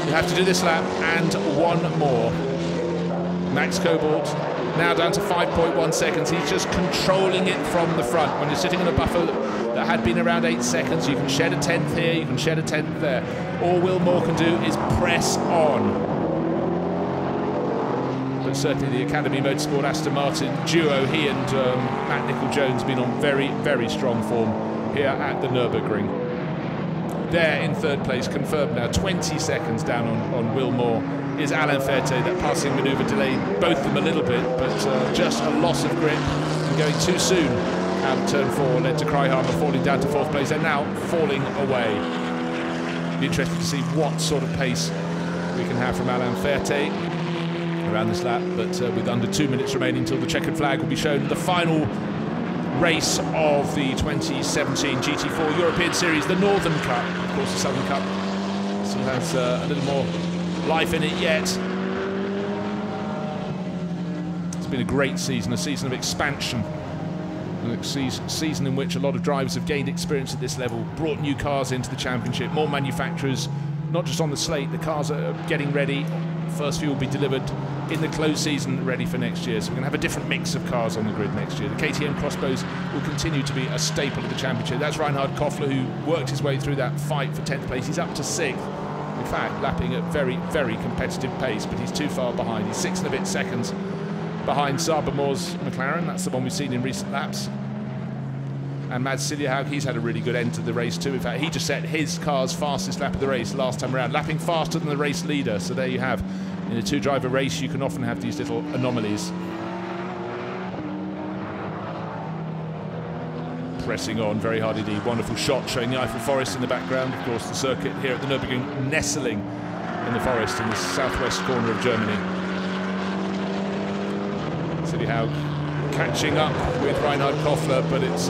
You have to do this lap and one more. Max Cobalt now down to 5.1 seconds. He's just controlling it from the front. When you're sitting on a buffer that had been around 8 seconds, you can shed a 10th here, you can shed a 10th there. All Will Moore can do is press on. But certainly the Academy Motorsport Aston Martin duo, he and Matt Nicol-Jones, been on very, very strong form here at the Nürburgring. There in 3rd place, confirmed now, 20 seconds down on Will Moore, is Alain Verte. That passing manoeuvre delayed both of them a little bit, but just a loss of grip and going too soon out of turn 4 led to Kraihammer falling down to 4th place. They're now falling away. Be interested to see what sort of pace we can have from Alain Verte around this lap, but with under 2 minutes remaining until the checkered flag will be shown. The final race of the 2017 GT4 European Series, the Northern Cup. Of course, the Southern Cup still has a little more life in it yet. It's been a great season, a season of expansion, a season in which a lot of drivers have gained experience at this level, brought new cars into the championship, more manufacturers, not just on the slate, the cars are getting ready First few will be delivered in the closed season, ready for next year. So we're going to have a different mix of cars on the grid next year. The KTM Crossbows will continue to be a staple of the championship. That's Reinhard Koffler, who worked his way through that fight for 10th place. He's up to 6th. In fact, lapping at very, very competitive pace, but he's too far behind. He's 6 and a bit seconds behind Sabermore's McLaren. That's the one we've seen in recent laps. And Mads Siljehaug, he's had a really good end to the race too. In fact, he just set his car's fastest lap of the race last time around, lapping faster than the race leader. So there you have. In a two-driver race, you can often have these little anomalies. Pressing on very hard indeed. Wonderful shot showing the Eiffel Forest in the background. Of course, the circuit here at the Nürburgring nestling in the forest in the southwest corner of Germany. Siljehaug catching up with Reinhard Koffler, but it's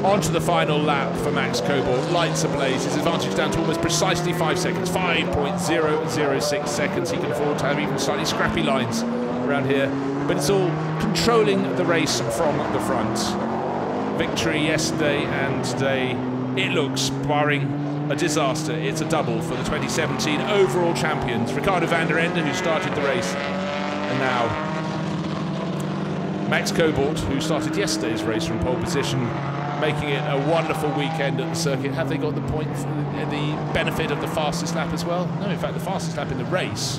onto the final lap for Max Kobold. Lights ablaze. His advantage down to almost precisely 5 seconds. 5.006 seconds. He can afford to have even slightly scrappy lines around here. But it's all controlling the race from the front. Victory yesterday and today. It looks, barring a disaster, it's a double for the 2017 overall champions. Ricardo van der Ende, who started the race, and now Max Kobold, who started yesterday's race from pole position, making it a wonderful weekend at the circuit. Have they got the point, the benefit of the fastest lap as well? No, in fact, the fastest lap in the race,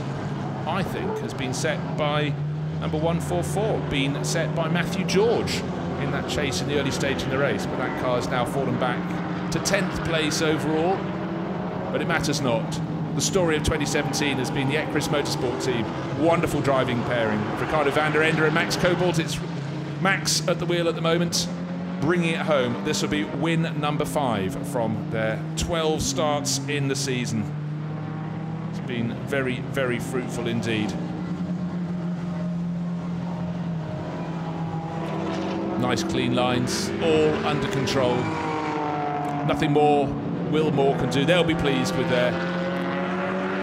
I think, has been set by number 144, been set by Matthew George in that chase in the early stage in the race. But that car has now fallen back to 10th place overall. But it matters not. The story of 2017 has been the SRO Motorsports team. Wonderful driving pairing. Ricardo van der Ende and Max Kobold. It's Max at the wheel at the moment, bringing it home. This will be win number 5 from their 12 starts in the season. It's been very, very fruitful indeed. Nice clean lines, all under control. Nothing more Will Moore can do. They'll be pleased with their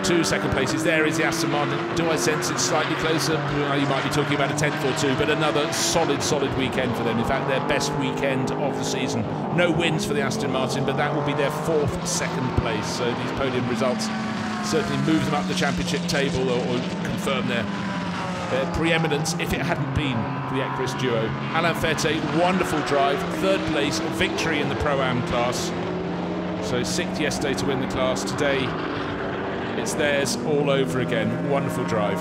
2 second places. There is the Aston Martin. Do I sense it's slightly closer? Well, you might be talking about a 10th or 2, but another solid weekend for them. In fact, their best weekend of the season. No wins for the Aston Martin, but that will be their 4th second place. So these podium results certainly move them up the championship table or confirm their preeminence if it hadn't been for the Ekris duo. Alain Ferte, wonderful drive. 3rd place, victory in the Pro-Am class. So 6th yesterday to win the class. Today, it's theirs all over again. Wonderful drive.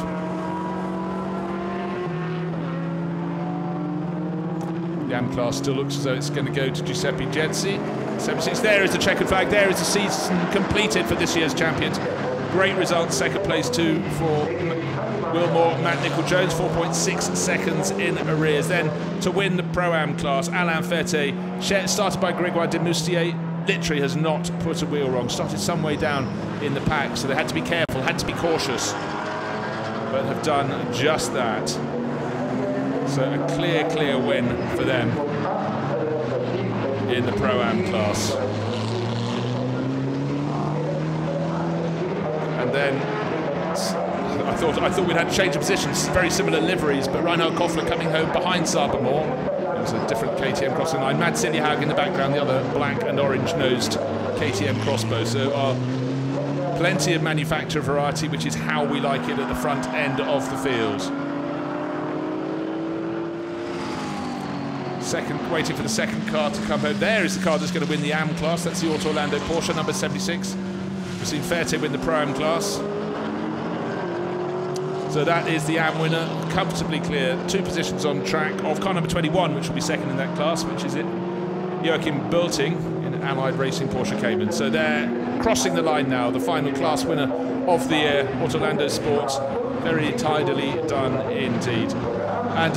The AM class still looks as though it's going to go to Giuseppe Genzi. 76. There is the checkered flag. There is the season completed for this year's champions. Great result. 2nd place too for Will Moore, Matt Nicol-Jones, 4.6 seconds in arrears. Then to win the Pro-Am class, Alain Ferte, started by Grégoire Demoustier, literally has not put a wheel wrong. Started some way down in the pack, so they had to be careful, had to be cautious, but have done just that. So a clear win for them in the Pro-Am class. And then I thought we'd had to change of positions, very similar liveries, but Reinhard Koffler coming home behind Sabermoor. It was a different KTM crossing line. Mads Siljehaug in the background, the other black and orange-nosed KTM crossbow. So plenty of manufacturer variety, which is how we like it at the front end of the field. Waiting for the 2nd car to come home. There is the car that's going to win the AM class. That's the Auto Orlando Porsche, number 76. We've seen Ferte win the Pro-Am class. So that is the AM winner, comfortably clear. 2 positions on track of car number 21, which will be 2nd in that class, which is it. Joachim Bulting in Allied Racing Porsche Cayman. So they're crossing the line now, the final class winner of the year, Autolando Sports. Very tidily done indeed. And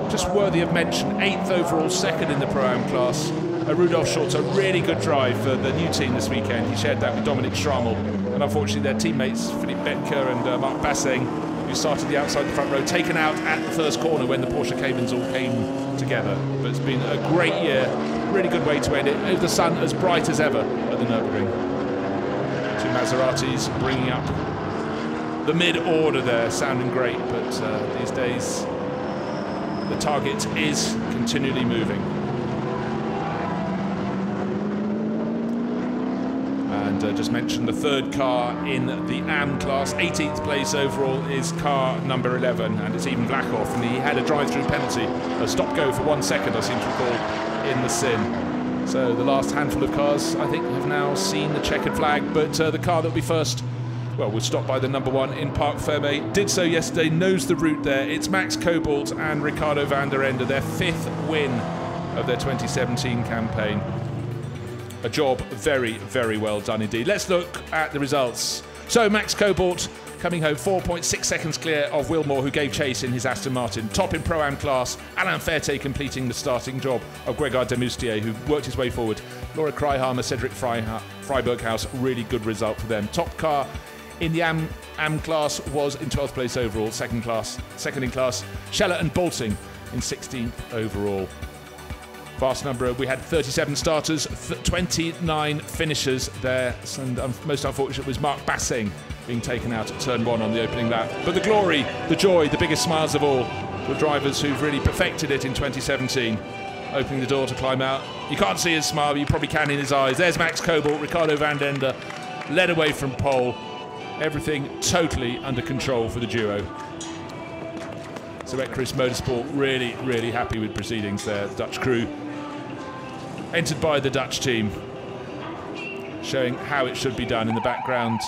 just worthy of mention, 8th overall, 2nd in the Pro-Am class. Rudolf Schultz, a really good drive for the new team this weekend. He shared that with Dominic Strammel. And unfortunately their teammates, Philippe Betker and Marc Basseng, who started the outside the front row, taken out at the 1st corner when the Porsche Caymans all came together. But it's been a great year, really good way to end it. Over the sun, as bright as ever at the Nürburgring. 2 Maseratis bringing up the mid-order there, sounding great, but these days the target is continually moving. And just mentioned the third car in the AM class, 18th place overall is car number 11, and it's even Blackhoff, and he had a drive-through penalty, a stop-go for 1 second, I seem to recall, in the sim. So the last handful of cars, I think, have now seen the checkered flag, but the car that will be first, well, was stopped by the number 1 in Parc Fermé, did so yesterday, knows the route there. It's Max Cobalt and Ricardo van der Ende, their 5th win of their 2017 campaign. A job very, very well done indeed. Let's look at the results. So Max Cobalt coming home 4.6 seconds clear of Wilmore, who gave chase in his Aston Martin. Top in Pro-Am class, Alain Ferté completing the starting job of Grégoire Demoustier, who worked his way forward. Laura Kreiheimer, Cedric Freiberghaus, really good result for them. Top car in the AM class was in 12th place overall, second in class, Scheller and Bolting in 16th overall. Vast number, we had 37 starters, 29 finishers there, and most unfortunate was Marc Basseng being taken out at turn 1 on the opening lap. But the glory, the joy, the biggest smiles of all, the drivers who've really perfected it in 2017, opening the door to climb out. You can't see his smile, but you probably can in his eyes. There's Max Cobalt, Ricardo van der Ende, led away from pole. Everything totally under control for the duo. So Ecris Motorsport really, really happy with proceedings there. The Dutch crew entered by the Dutch team, showing how it should be done in the background.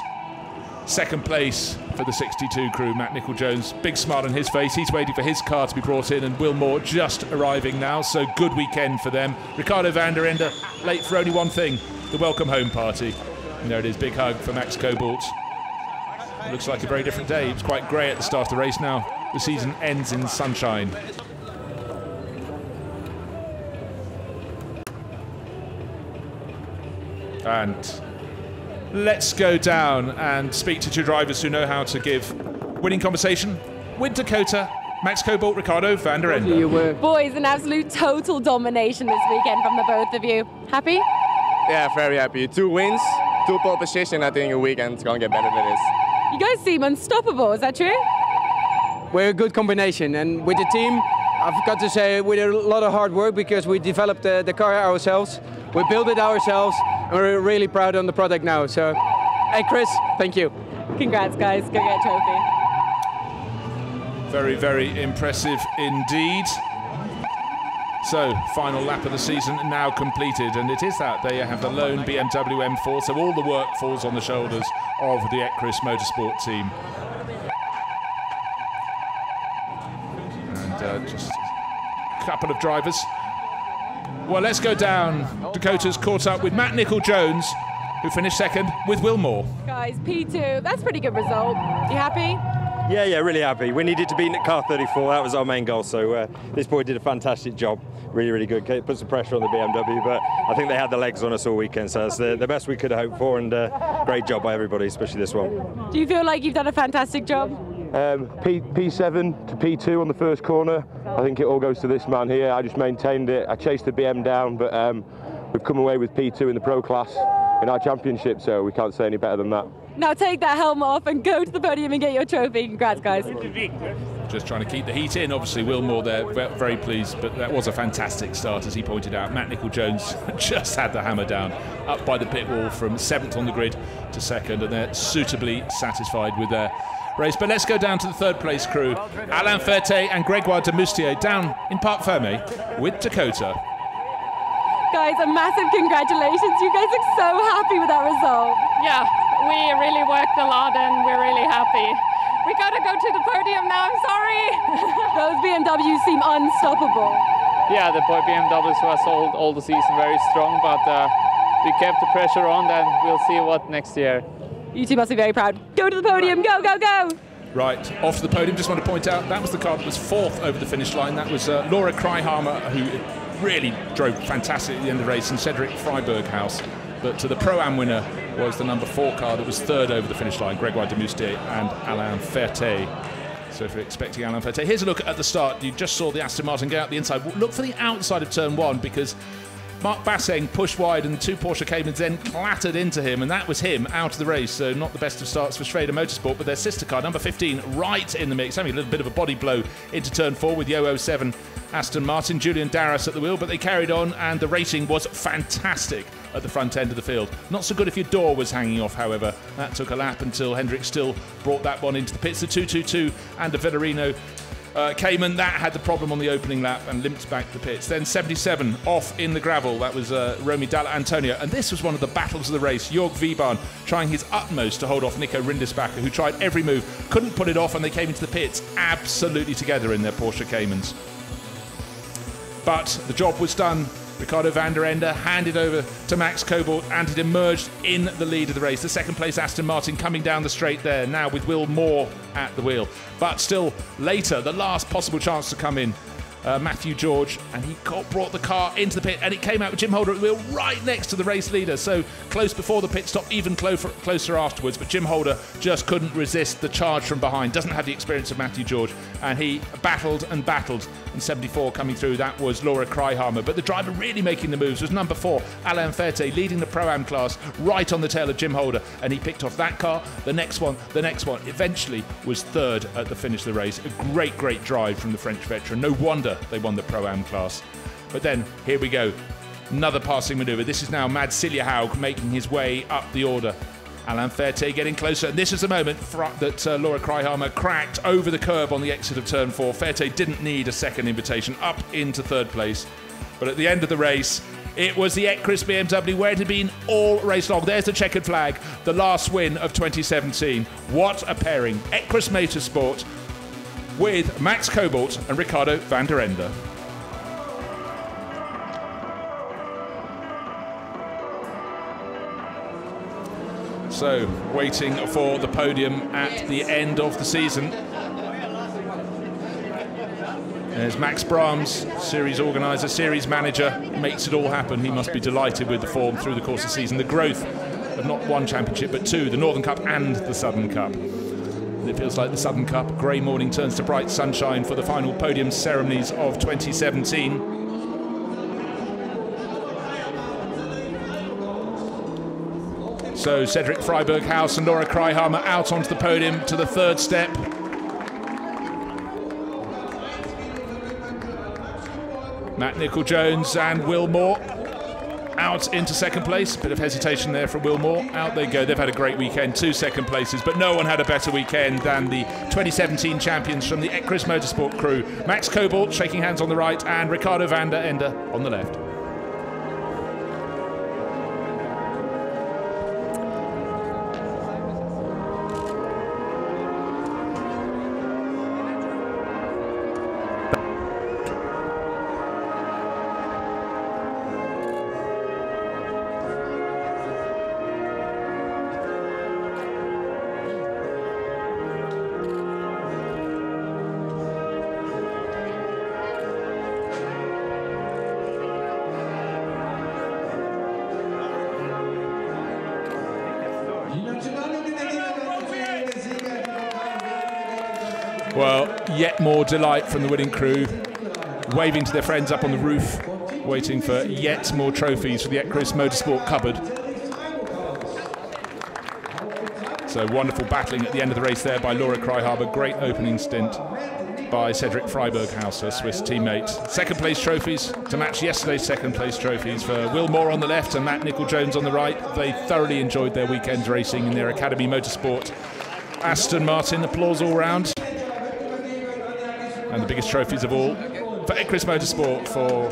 Second place for the 62 crew, Matt Nicol-Jones. Big smile on his face. He's waiting for his car to be brought in, and Wilmore just arriving now, so good weekend for them. Ricardo van der Ende late for only one thing, the welcome home party. And there it is, big hug for Max Cobalt. It looks like a very different day. It was quite grey at the start of the race. Now the season ends in sunshine. And let's go down and speak to two drivers who know how to give winning conversation. With Dakota, Max Cobalt, Ricardo van der Ende. Boys, an absolute total domination this weekend from the both of you. Happy? Yeah, very happy. 2 wins, 2 pole position. I think a weekend's gonna get better than this. You guys seem unstoppable, is that true? We're a good combination, and with the team, I've got to say, with a lot of hard work, because we developed the car ourselves, we built it ourselves, and we're really proud on the product now. So, hey Chris, thank you. Congrats guys, go get a trophy. Very, very impressive indeed. So, final lap of the season now completed, and it is that. They have the lone BMW M4, so all the work falls on the shoulders of the Ecris Motorsport team. And just a couple of drivers. Well, let's go down. Dakota's caught up with Matt Nicol-Jones, who finished second with Wilmore. Guys, P2, that's a pretty good result. You happy? Yeah, really happy. We needed to beat car 34, that was our main goal, so this boy did a fantastic job. Really, really good. It put some pressure on the BMW, but I think they had the legs on us all weekend, so it's the best we could hope for, and great job by everybody, especially this one. Do you feel like you've done a fantastic job? P7 to P2 on the first corner. I think it all goes to this man here. I just maintained it. I chased the BM down, but we've come away with P2 in the pro class in our championship, so we can't say any better than that. Now take that helm off and go to the podium and get your trophy. Congrats, guys. Just trying to keep the heat in. Obviously, Wilmore there, very pleased, but that was a fantastic start, as he pointed out. Matt Nicol-Jones just had the hammer down, up by the pit wall from 7th on the grid to 2nd, and they're suitably satisfied with their race. But let's go down to the 3rd place crew. Alain Ferté and Grégoire Demoustier down in Parc Fermé with Dakota. Guys, a massive congratulations. You guys look so happy with that result. Yeah, we really worked a lot and we're really happy. We gotta go to the podium now, I'm sorry. Those BMWs seem unstoppable. Yeah, the BMWs was all the season very strong, but we kept the pressure on, and we'll see what next year. You two must be very proud. Go to the podium, go, go, go! Right, off to the podium. Just want to point out, that was the car that was 4th over the finish line. That was Laura Kreiheimer, who really drove fantastic at the end of the race, and Cedric Freiberghaus. But the Pro-Am winner was the number 4 car that was 3rd over the finish line, Grégoire Demoustier and Alain Ferté. So if you're expecting Alain Ferté, here's a look at the start. You just saw the Aston Martin go out the inside. Look for the outside of turn 1, because Mark Basseng pushed wide and 2 Porsche Caymans then clattered into him, and that was him out of the race. So not the best of starts for Schrader Motorsport, but their sister car, number 15, right in the mix. Having a little bit of a body blow into turn 4 with the 007 Aston Martin. Julian Darras at the wheel, but they carried on, and the racing was fantastic at the front end of the field. Not so good if your door was hanging off, however. That took a lap until Hendrick still brought that one into the pits. The 222 and the Villarino Cayman, that had the problem on the opening lap and limped back to the pits. Then 77 off in the gravel. That was Romy Dalla Antonio. And this was one of the battles of the race. Jörg Wiebahn trying his utmost to hold off Nico Rindisbacher, who tried every move, couldn't put it off, and they came into the pits absolutely together in their Porsche Caymans. But the job was done. Ricardo van der Ende handed over to Max Cobalt, and it emerged in the lead of the race. The second place Aston Martin coming down the straight there, now with Will Moore at the wheel. But still later, the last possible chance to come in, Matthew George, and he brought the car into the pit, and it came out with Jim Holder at the wheel right next to the race leader. So close before the pit stop, even closer afterwards. But Jim Holder just couldn't resist the charge from behind. Doesn't have the experience of Matthew George, and he battled and battled. And 74 coming through, that was Laura Kryhammer. But the driver really making the moves was number 4, Alain Ferte, leading the Pro-Am class right on the tail of Jim Holder. And he picked off that car, the next one, eventually was 3rd at the finish of the race. A great, great drive from the French veteran. No wonder they won the Pro-Am class. But then, here we go. Another passing manoeuvre. This is now Mads Siljehaug making his way up the order. Alain Ferte getting closer, and this is the moment that Laura Kryhammer cracked over the curb on the exit of turn 4. Ferte didn't need a second invitation, up into 3rd place. But at the end of the race, it was the Ecris BMW where it had been all race long. There's the checkered flag, the last win of 2017. What a pairing. Ecris Motorsport with Max Cobalt and Ricardo van der Ende. So, waiting for the podium at the end of the season. There's Max Brahms, series organiser, series manager, makes it all happen. He must be delighted with the form through the course of the season. The growth of not 1 championship, but 2, the Northern Cup and the Southern Cup. And it feels like the Southern Cup, grey morning turns to bright sunshine for the final podium ceremonies of 2017. So Cedric Freiberghaus and Laura Kryhammer out onto the podium to the 3rd step. Matt Nicol-Jones and Will Moore out into 2nd place. Bit of hesitation there for Will Moore. Out they go. They've had a great weekend, 2 2nd places, but no one had a better weekend than the 2017 champions from the Ecris Motorsport crew. Max Cobalt shaking hands on the right and Ricardo van der Ende on the left. Well, yet more delight from the winning crew, waving to their friends up on the roof, waiting for yet more trophies for the Ecris Motorsport cupboard. So wonderful battling at the end of the race there by Laura Kryhammer. Great opening stint by Cedric Freiberghaus, her Swiss teammate. 2nd place trophies to match yesterday's 2nd place trophies for Will Moore on the left and Matt Nicol-Jones on the right. They thoroughly enjoyed their weekend racing in their Academy Motorsport Aston Martin. Applause all round. And the biggest trophies of all for Ecris Motorsport for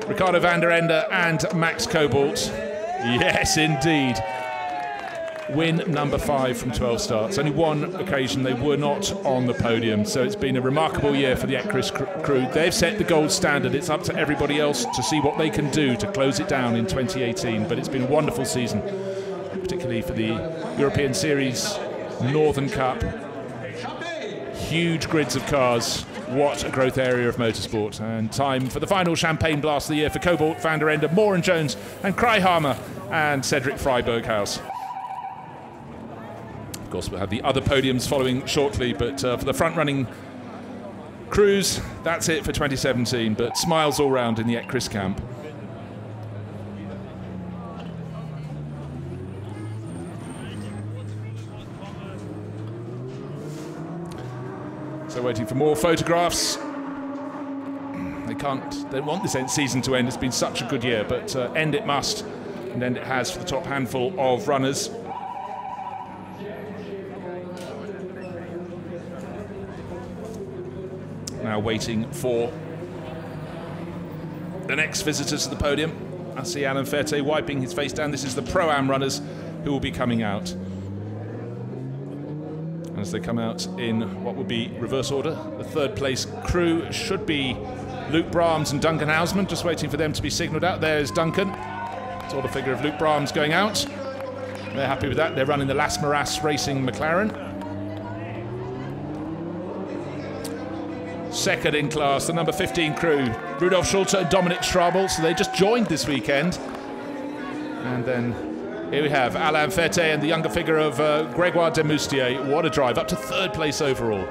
Ricardo van der Ende and Max Cobalt. Yes, indeed. Win number 5 from 12 starts. Only 1 occasion they were not on the podium. So it's been a remarkable year for the Ecris crew. They've set the gold standard. It's up to everybody else to see what they can do to close it down in 2018. But it's been a wonderful season, particularly for the European Series, Northern Cup. Huge grids of cars. What a growth area of motorsport. And time for the final champagne blast of the year for Cobalt, van der Ende, Moore and Jones, and Kryhammer and Cedric Freiberghaus. Of course, we'll have the other podiums following shortly, but for the front-running crews, that's it for 2017. But smiles all round in the Ecris camp. So waiting for more photographs. They want this season to end. It's been such a good year, but end it must, and end it has for the top handful of runners. Now waiting for the next visitors to the podium. I see Alain Ferté wiping his face down. This is the Pro-Am runners who will be coming out. And as they come out in what would be reverse order, the third place crew should be Luke Brahms and Duncan Houseman, just waiting for them to be signalled out. There's Duncan. Saw the figure of Luke Brahms going out. They're happy with that. They're running the Las Maras Racing McLaren. Second in class, the number 15 crew, Rudolf Schulte and Dominic Strabel. So they just joined this weekend. And then here we have Alain Ferté and the younger figure of Grégoire Demoustier. What a drive, up to third place overall.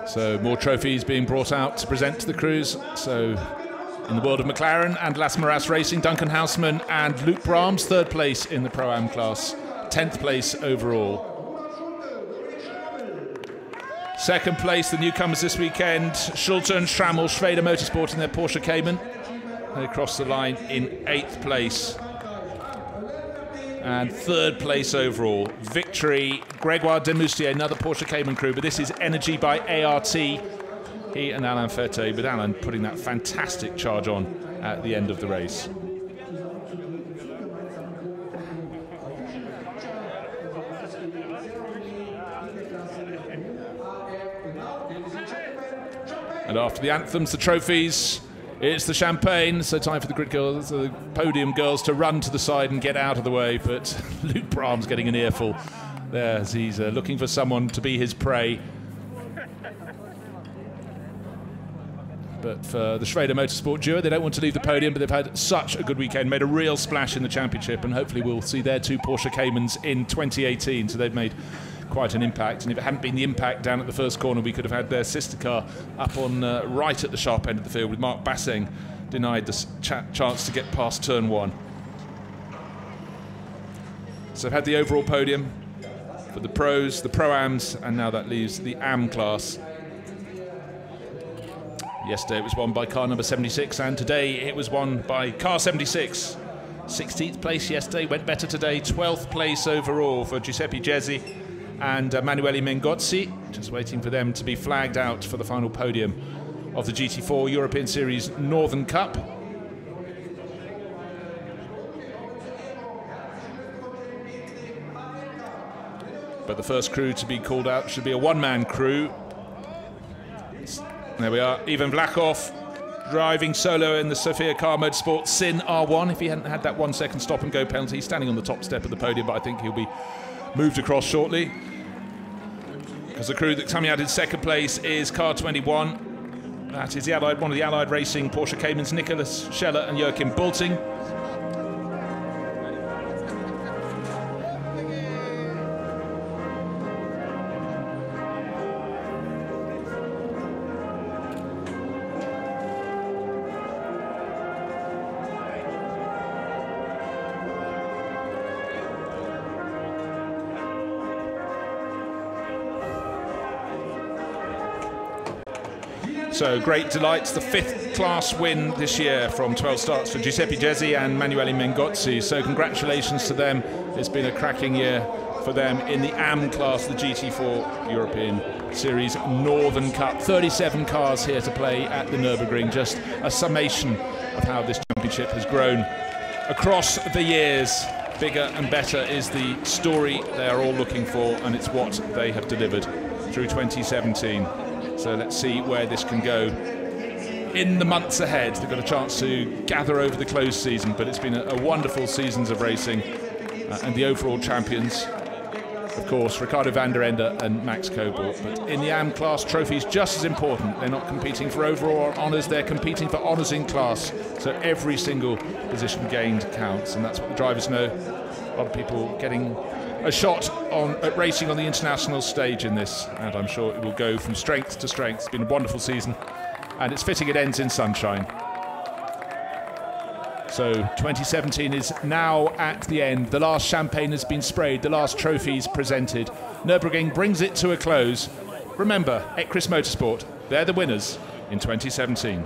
So more trophies being brought out to present to the crews. So in the world of McLaren and Las Maras Racing, Duncan Houseman and Luke Brahms, third place in the Pro-Am class, 10th place overall. Second place, the newcomers this weekend, Schulte and Schrammel, SRO Motorsports in their Porsche Cayman. They crossed the line in 8th place. And third place overall, victory, Grégoire Demoustier, another Porsche Cayman crew, but this is Energy by ART. He and Alain Ferté, with Alain putting that fantastic charge on at the end of the race. And after the anthems, the trophies, it's the champagne, so time for the grid girls, the podium girls, to run to the side and get out of the way. But Luke Brahms getting an earful there as he's looking for someone to be his prey. But for the SRO Motorsport duo, they don't want to leave the podium, but they've had such a good weekend, made a real splash in the championship, and hopefully we'll see their two Porsche Caymans in 2018. So they've made quite an impact, and if it hadn't been the impact down at the first corner, we could have had their sister car up on right at the sharp end of the field, with Mark Basseng denied the chance to get past turn one. So they've had the overall podium for the pros, the Pro-Ams, and now that leaves the Am class. Yesterday it was won by car number 76, and today it was won by car 76. 16th place yesterday, went better today, 12th place overall for Giuseppe Gezzi and Emanuele Mengozzi, just waiting for them to be flagged out for the final podium of the GT4 European Series Northern Cup. But the first crew to be called out should be a one-man crew. There we are, Ivan Vlachov driving solo in the Sofia Car Motorsport Sin R1. If he hadn't had that 1 second stop and go penalty, he's standing on the top step of the podium, but I think he'll be moved across shortly. Because the crew that's coming out in second place is car 21. That is the one of the Allied Racing Porsche Caymans, Nicholas Scheller and Joachim Bulting. So great delights, the 5th class win this year from 12 starts for Giuseppe Gezzi and Emanuele Mengozzi. So congratulations to them. It's been a cracking year for them in the AM class, the GT4 European Series Northern Cup. 37 cars here to play at the Nürburgring. Just a summation of how this championship has grown across the years. Bigger and better is the story they are all looking for, and it's what they have delivered through 2017. So let's see where this can go in the months ahead. They've got a chance to gather over the closed season, but it's been a wonderful seasons of racing, and the overall champions of course, Ricardo van der Ende and Max Kobel. But in the AM class, trophies just as important. They're not competing for overall honours, they're competing for honours in class. So every single position gained counts, and that's what the drivers know. A lot of people getting a shot at racing on the international stage in this, and I'm sure it will go from strength to strength. It's been a wonderful season, and it's fitting it ends in sunshine. So 2017 is now at the end. The last champagne has been sprayed, the last trophies presented. Nürburgring brings it to a close. Remember, Ecris Motorsport, they're the winners in 2017.